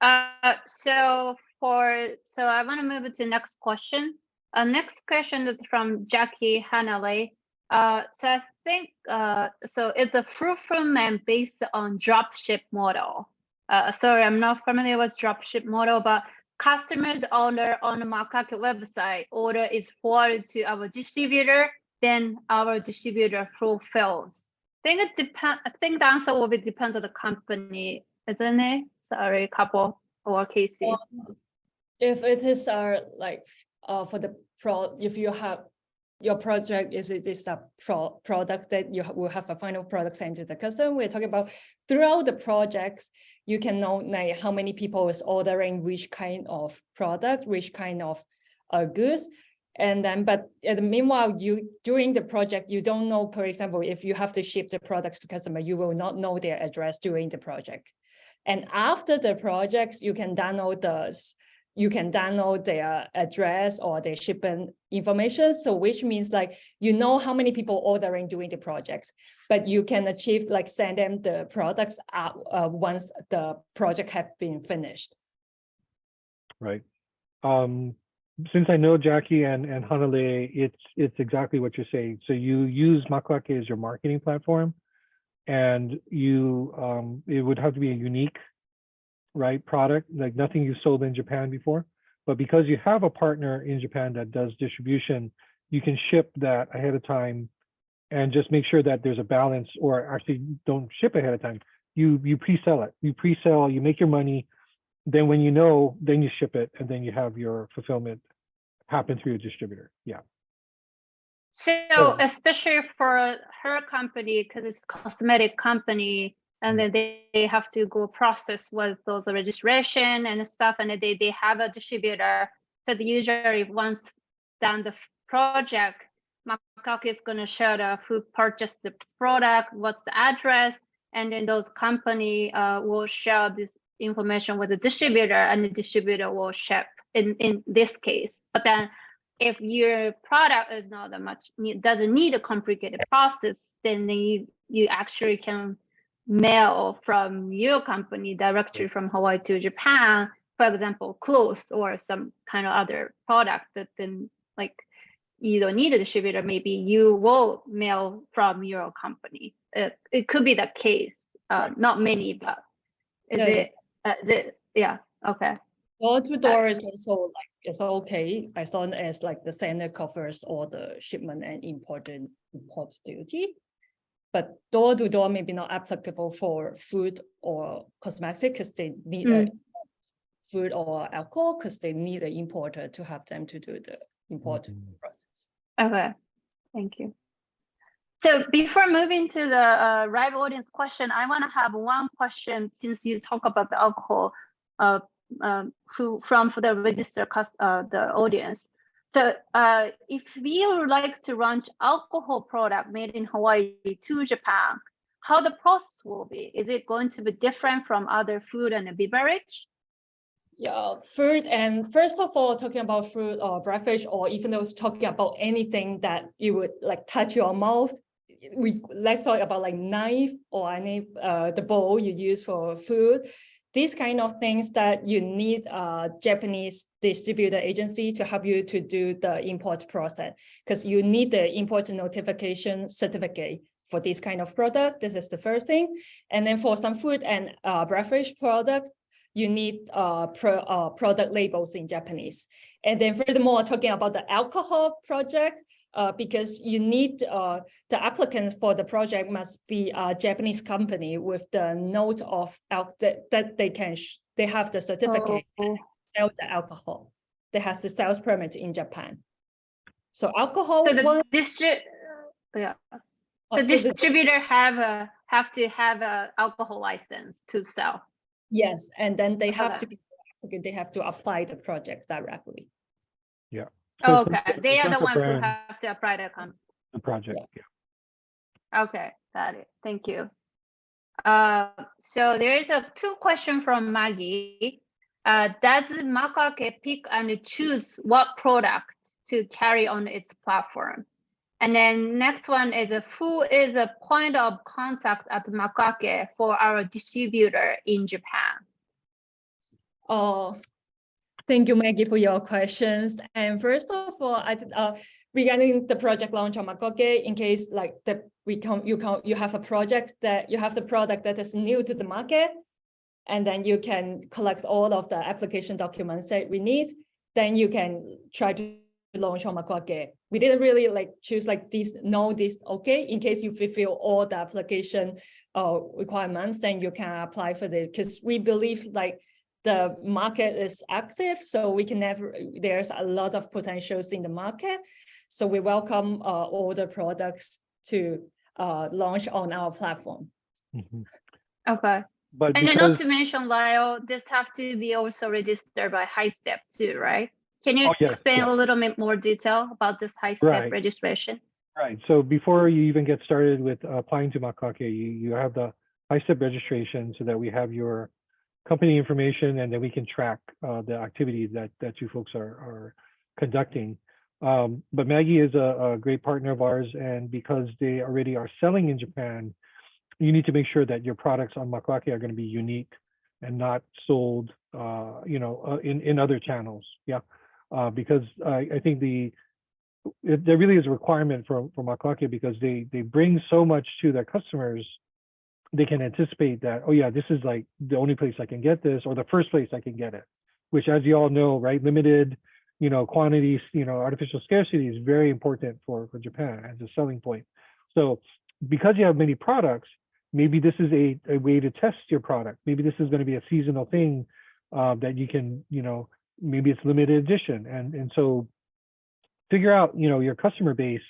So I want to move to the next question. Next question is from Jackie Hanalei. So I think so it's a fulfillment based on dropship model. Sorry, I'm not familiar with dropship model, but customers order on the Makuake website, order is forwarded to our distributor, then our distributor fulfills. I think the answer will be depends on the company, isn't it? Sorry, couple or Casey. If it is for the if you have your project is a product that you will have a final product sent to the customer. We're talking about throughout the projects, you can know like how many people is ordering which kind of product, which kind of goods. And then, but meanwhile, during the project, you don't know, for example, if you have to ship the products to customer, you will not know their address during the project. And after the projects, you can download their address or their shipping information. So which means like, how many people ordering during the projects, but you can achieve like send them the products out once the project have been finished. Right. Since I know Jackie and Hanalei, it's exactly what you're saying. So you use Makuake as your marketing platform, and it would have to be a unique, right, product, like nothing you've sold in Japan before. But because you have a partner in Japan that does distribution, you can ship that ahead of time and just make sure that there's a balance, or actually don't ship ahead of time. You pre-sell it. You pre-sell, you make your money. Then when then you ship it, and then you have your fulfillment happen through your distributor. Yeah. So especially for her company, because it's a cosmetic company, and then they have to go process with those registration and stuff, and they have a distributor. So usually once done the project, Makuake is going to share who purchased the product, what's the address, and then those company will share this information with the distributor, and the distributor will ship in this case. But then if your product is not that much, doesn't need a complicated process, then you actually can mail from your company directly from Hawaii to Japan, for example, clothes or some kind of other product that then like you don't need a distributor, maybe you will mail from your company. It could be the case, not many, but yeah, okay. Door to door is also like it's okay as long as like the sender covers all the shipment and import duty. But door to door may be not applicable for food or cosmetic because they need food or alcohol because they need an importer to have them to do the import process. Okay, thank you. So before moving to the live audience question, I want to have one question since you talk about the alcohol for the register the audience. So if we would like to launch alcohol product made in Hawaii to Japan, how the process will be? Is it going to be different from other food and beverage? Yeah, food, and first of all, talking about food or beverage, or even though it's talking about anything that you would like touch your mouth, let's talk about like knife or any the bowl you use for food. These kind of things that you need a Japanese distributor agency to help you to do the import process, because you need the import notification certificate for this kind of product. This is the first thing. And then for some food and beverage product, you need product labels in Japanese. And then furthermore, talking about the alcohol project, because you need the applicant for the project must be a Japanese company with the note of that they have the certificate to sell the alcohol. They have the sales permit in Japan. So alcohol. So the distributor have to have an alcohol license to sell. Yes, and then they have to be applicant. They have to apply the projects directly. Yeah. So okay, they are the ones who have to apply the the project. Yeah. Yeah. Okay, got it. Thank you. So there is a 2 question from Maggie. Does Makuake pick and choose what product to carry on its platform? And then next one is who is a point of contact at Makuake for our distributor in Japan? Oh, thank you, Maggie, for your questions. And first of all, regarding the project launch on Makuake, in case like you have a project that you have the product that is new to the market, and then you can collect all of the application documents that we need, then you can try to launch on Makuake. We didn't really like choose like this, no, this, okay. In case you fulfill all the application requirements, then you can apply for this, because we believe like the market is active, so we can there's a lot of potentials in the market. So we welcome all the products to launch on our platform. Mhm. Okay. But And then because, not to mention, Lyle, this have to be also registered by High Step too, right? Can you Oh, yes, explain yes. a little bit more detail about this High Step Right. registration? Right. So before you even get started with applying to Makuake, you have the high step registration so that we have your company information, and then we can track the activities that you folks are conducting. But Maggie is a great partner of ours, and because they already are selling in Japan, you need to make sure that your products on Makuake are going to be unique and not sold, in other channels. Yeah, because I think there really is a requirement for Makuake, because they bring so much to their customers. They can anticipate that, oh yeah, this is like the only place I can get this, or the first place I can get it, which, as you all know, right, limited, quantities, artificial scarcity is very important for Japan as a selling point. So because you have many products, maybe this is a way to test your product. Maybe this is going to be a seasonal thing that you can, maybe it's limited edition. And so figure out, your customer base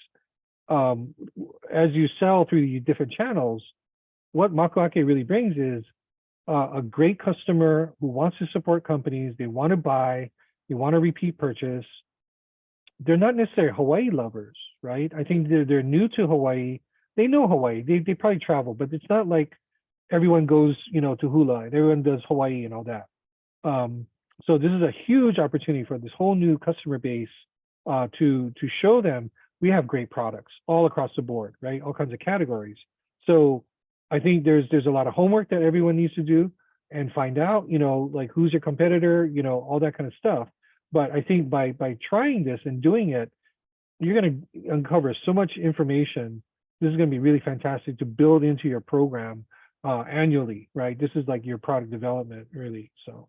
as you sell through the different channels. What Makuake really brings is a great customer who wants to support companies. They want to buy, they want to repeat purchase. They're not necessarily Hawaii lovers, right? I think they're new to Hawaii. They know Hawaii. They probably travel, but it's not like everyone goes, to hula and everyone does Hawaii and all that. So this is a huge opportunity for this whole new customer base to show them we have great products all across the board, right? All kinds of categories. So I think there's a lot of homework that everyone needs to do and find out, like who's your competitor, all that kind of stuff. But I think by trying this and doing it, you're going to uncover so much information. This is going to be really fantastic to build into your program annually, right? This is like your product development, really. So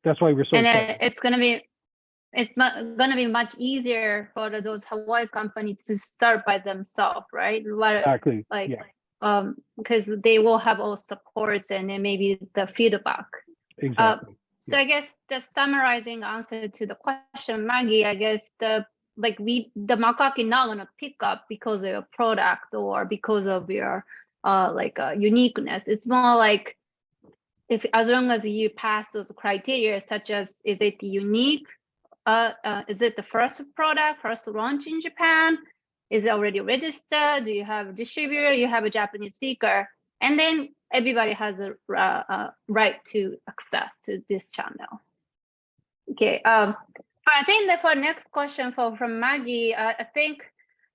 that's why we're so excited. It's going to be much easier for those Hawaii companies to start by themselves, right? Exactly. Like, yeah. Because they will have all supports and then maybe the feedback. Exactly. So I guess the summarizing answer to the question, Maggie, I guess the Makuake not gonna pick up because of your product or because of your uniqueness. It's more like as long as you pass those criteria, such as is it unique? Is it the first product, first launch in Japan? Is it already registered? Do you have a distributor? You have a Japanese speaker, and then everybody has a right to access to this channel. Okay. I think that for next question from Maggie, I think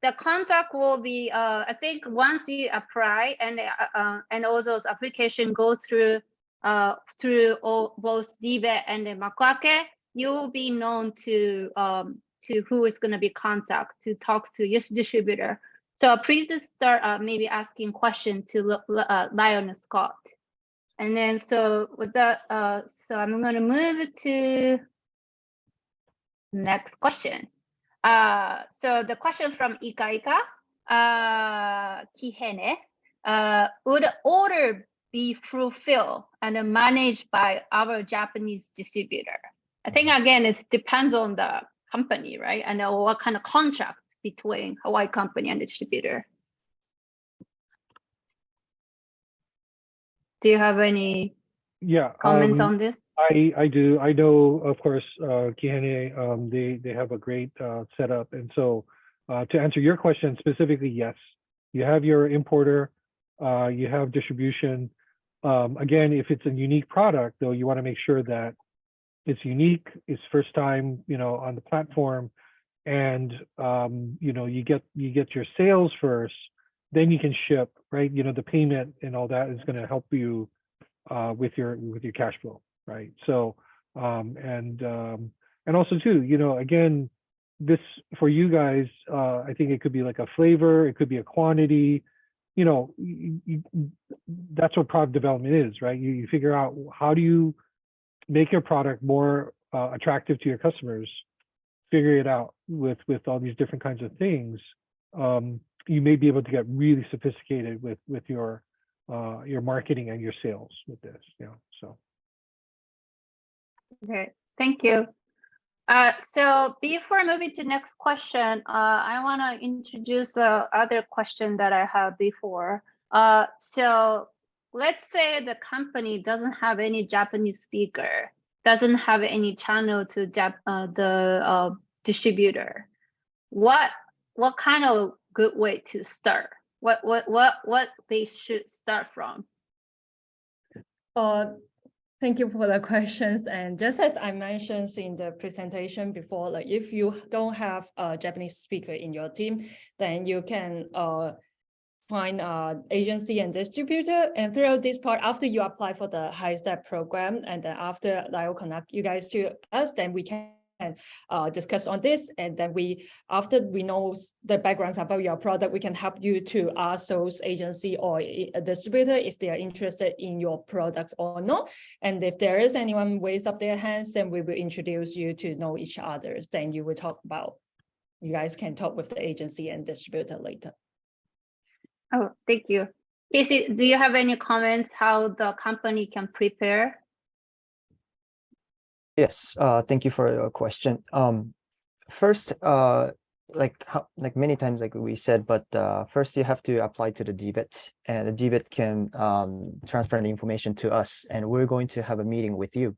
the contact will be. I think once you apply and all those applications go through both DBEDT and Makuake, you will be known to who is going to be contact to talk to your distributor. So please just start maybe asking questions to Lyle and Scott. And then so with that, so I'm going to move to next question. So the question from Ika Kihene, would order be fulfilled and managed by our Japanese distributor? I think again, it depends on the company, right? And what kind of contract between Hawaii company and the distributor. Do you have any comments on this? I do. I know, of course, Kihene, they have a great setup. And so to answer your question specifically, yes, you have your importer, you have distribution. Again, if it's a unique product, though, you want to make sure that it's unique, it's first time, on the platform, and you get your sales first, then you can ship, right? The payment and all that is going to help you with your cash flow, right? So and also too, again, this for you guys, I think it could be like a flavor, it could be a quantity. That's what product development is, right? You figure out how do you make your product more attractive to your customers. Figure it out with all these different kinds of things. You may be able to get really sophisticated with your marketing and your sales with this. So. Okay, thank you. So before moving to next question, I want to introduce other question that I had before. So let's say the company doesn't have any Japanese speaker, doesn't have any channel to the distributor. What kind of good way to start? What they should start from? Thank you for the questions. And just as I mentioned in the presentation before, like if you don't have a Japanese speaker in your team, then you can find an agency and distributor. And throughout this part, after you apply for the high step program, and then after I will connect you guys to us, then we can discuss on this. And then after we know the backgrounds about your product, we can help you to ask those agency or a distributor if they are interested in your products or not. And if there is anyone raise up their hands, then we will introduce you to know each other. Then you guys can talk with the agency and distributor later. Oh, thank you. Casey, do you have any comments how the company can prepare? Yes, thank you for your question. First, like many times, like we said, but first you have to apply to the DBEDT, and the DBEDT can transfer the information to us, and we're going to have a meeting with you.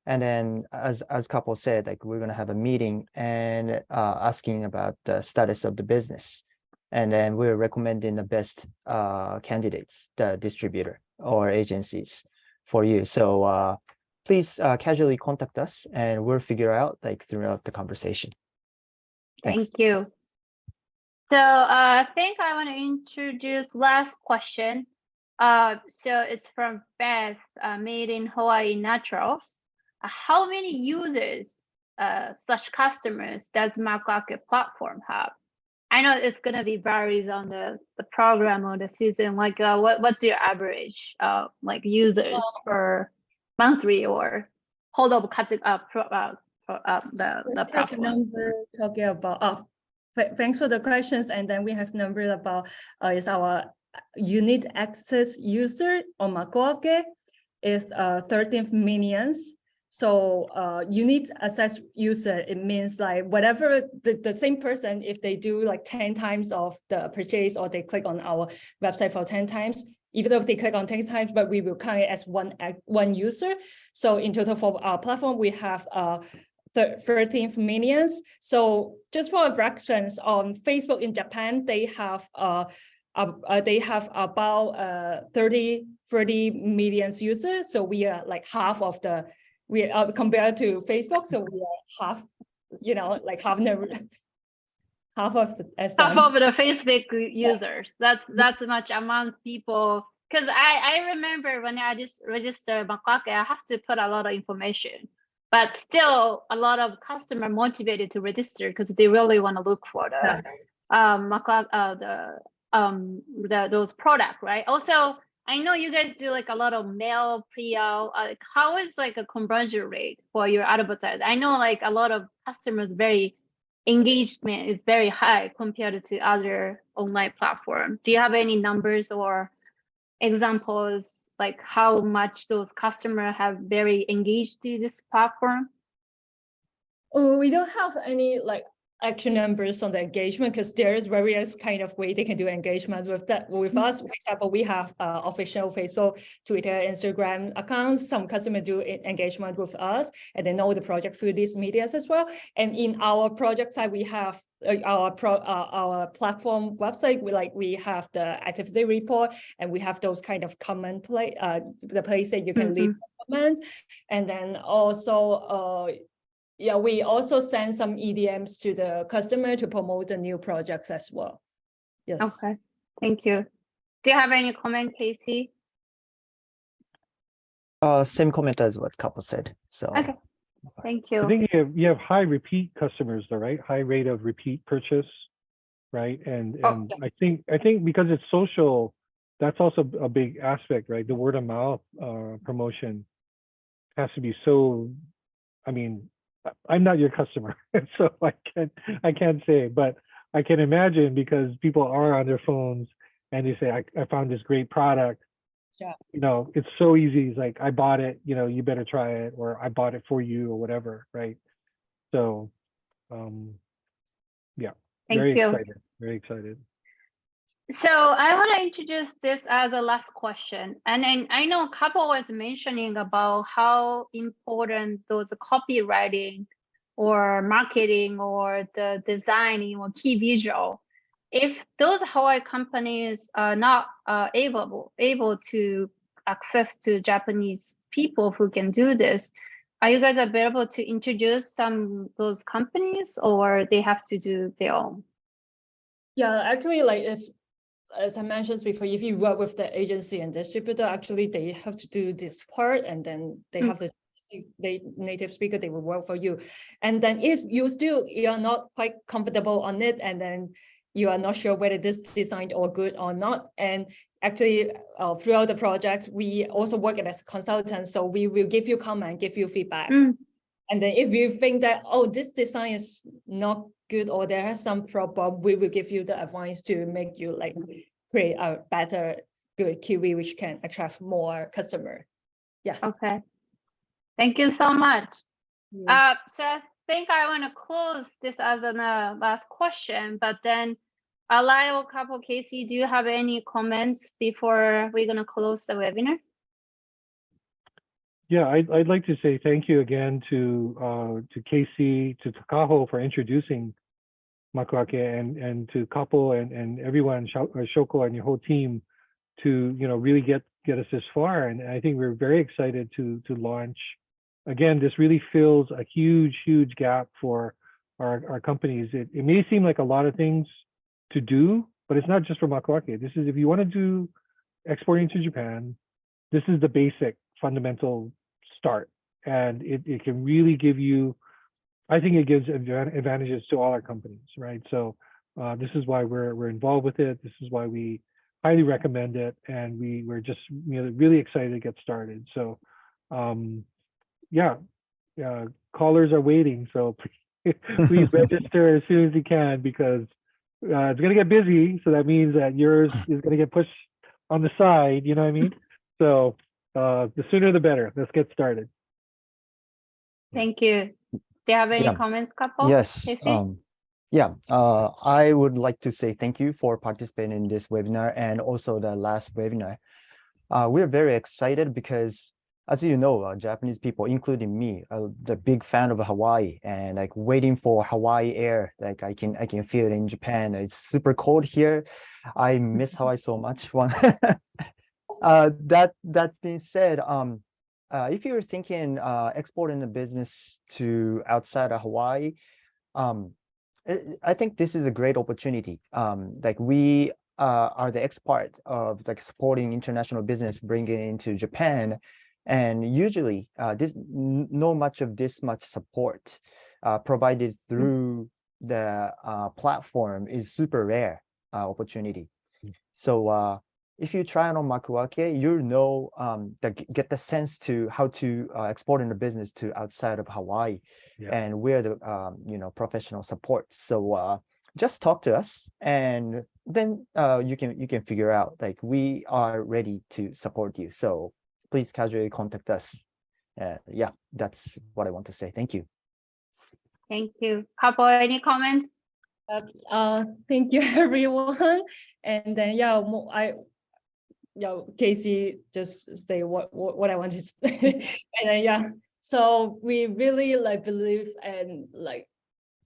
And then, as Couple said, like we're gonna have a meeting and asking about the status of the business, and then we're recommending the best candidates, the distributor or agencies for you. So please casually contact us, and we'll figure out like throughout the conversation. Thanks. Thank you. So I think I want to introduce last question. So it's from Beth, Made in Hawaii Naturals. How many users / customers does Makuake platform have? I know it's gonna be varies on the program or the season. Like what's your average like users per monthly or whole of the platform? Number talking about thanks for the questions. And then we have number about is our unique access user on Makuake is 13 millions. So unique access user, it means like whatever the same person, if they do like 10 times of the purchase or they click on our website for 10 times, even if they click on 10 times, but we will count it as one user. So in total for our platform, we have 13 millions. So just for reference, on Facebook in Japan, they have about 30 million users. So we are like half of the compared to Facebook. So we are half, like half of the half of the Facebook users. That's much amount of people. Because I remember when I just registered Makuake, I have to put a lot of information. But still, a lot of customers motivated to register because they really want to look for the those products, right? Also, I know you guys do like a lot of mail pre-out. How is like a conversion rate for your advertising? I know like a lot of customers engagement is very high compared to other online platforms. Do you have any numbers or examples? Like how much those customers have very engaged in this platform? Oh, we don't have any like actual numbers on the engagement, because there's various kind of way they can do engagement with us. For example, we have official Facebook, Twitter, Instagram accounts. Some customers do engagement with us, and they know the project through these medias as well. And in our project side, we have our platform website. We have the activity report, and we have those kind of comment the place that you can leave comments, and then also yeah, we also send some EDMs to the customer to promote the new projects as well. Yes. Okay, thank you. Do you have any comment, Casey? Same comment as what Couple said. So Okay, thank I you. think you have high repeat customers though, right? High rate of repeat purchase, right? And Oh, I think because it's social, that's also a big aspect, right? The word of mouth promotion has to be so. I mean, I'm not your customer, so I can't say, but I can imagine, because people are on their phones and they say, I found this great product. Yeah. You know, it's so easy. It's like, I bought it, you know, you better try it, or I bought it for you, or whatever, right? So, yeah, Thank very you. excited, very excited. So I want to introduce this as a last question. And then I know a couple was mentioning about how important those copywriting or marketing or the designing or key visual. If those Hawaii companies are not able to access to Japanese people who can do this, are you guys available to introduce those companies, or they have to do their own? Yeah, actually, like as I mentioned before, if you work with the agency and distributor, actually they have to do this part, and then they have the native speaker, they will work for you. And then if you're not quite comfortable on it, and then you are not sure whether this designed or good or not, and actually throughout the project, we also work as consultants, so we will give you comment, give you feedback. And then if you think that, oh, this design is not good, or there has some problem, we will give you the advice to make you like create a better, good QV, which can attract more customer. Yeah. Okay. Thank you so much. So I think I want to close this as a last question, but then Alio, Couple, Casey, do you have any comments before we're going to close the webinar? Yeah, I'd like to say thank you again to Casey, to Takaho for introducing Makuake, and to Couple and everyone, Shoko and your whole team, to really get us this far. And I think we're very excited to launch. Again, this really fills a huge gap for our companies. It may seem like a lot of things to do, but it's not just for Makuake. This is, if you want to do exporting to Japan, this is the basic fundamental start, and it can really give you, I think it gives advantages to all our companies, right? So this is why we're involved with it. This is why we highly recommend it, and we're just really excited to get started. So yeah, callers are waiting, so please register as soon as you can, because it's going to get busy. So that means that yours is going to get pushed on the side, you know what I mean? So the sooner the better. Let's get started. Thank you. Do you have any comments, Couple? Yes. Casey? I would like to say thank you for participating in this webinar and also the last webinar. We're very excited because, as you know, Japanese people, including me, are the big fan of Hawaii, and like waiting for Hawaii air. Like I can feel it in Japan. It's super cold here. I miss Hawaii so much. That being said, if you're thinking exporting the business to outside of Hawaii, I think this is a great opportunity. Like we are the expert of like supporting international business, bringing it into Japan, and usually no much support provided through the platform is super rare opportunity. So if you try it on Makuake, get the sense to how to export in the business to outside of Hawaii, and we're the professional support. So just talk to us, and then you can figure out, like, we are ready to support you. So please casually contact us. Yeah, that's what I want to say. Thank you. Thank you. Couple, any comments? Thank you, everyone. And then, Casey just say what I want to say. And then, so we really believe and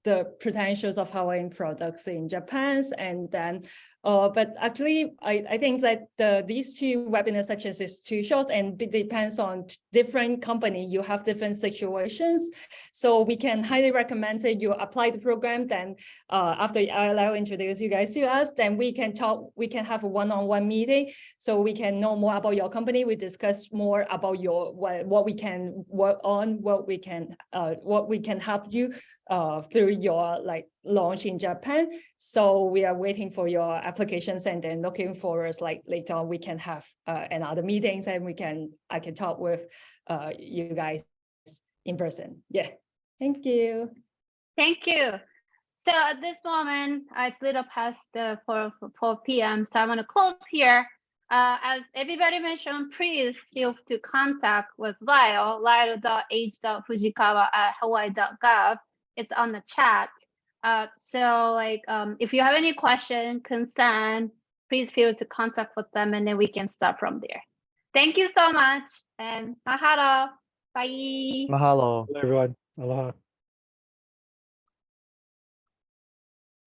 the potentials of Hawaiian products in Japan, and then but actually I think that these two webinars such as these two shorts, and it depends on different company, you have different situations, so we can highly recommend that you apply the program. Then after I'll introduce you guys to us, then we can talk, we can have a one-on-one meeting, so we can know more about your company. We discuss more about your what we can work on, what we can help you through your launch in Japan. So we are waiting for your applications, and then looking forward later on we can have another meetings, and I can talk with you guys in person. Yeah, thank you. Thank you. So at this moment, it's a little past 4 p.m. So I want to close here. As everybody mentioned, please feel free to contact with Lyle, lyle.h.fujikawa@hawaii.gov. It's on the chat. So if you have any question, concern, please feel free to contact with them, and then we can start from there. Thank you so much, and mahalo. Bye. Mahalo. Hello, everyone. Aloha.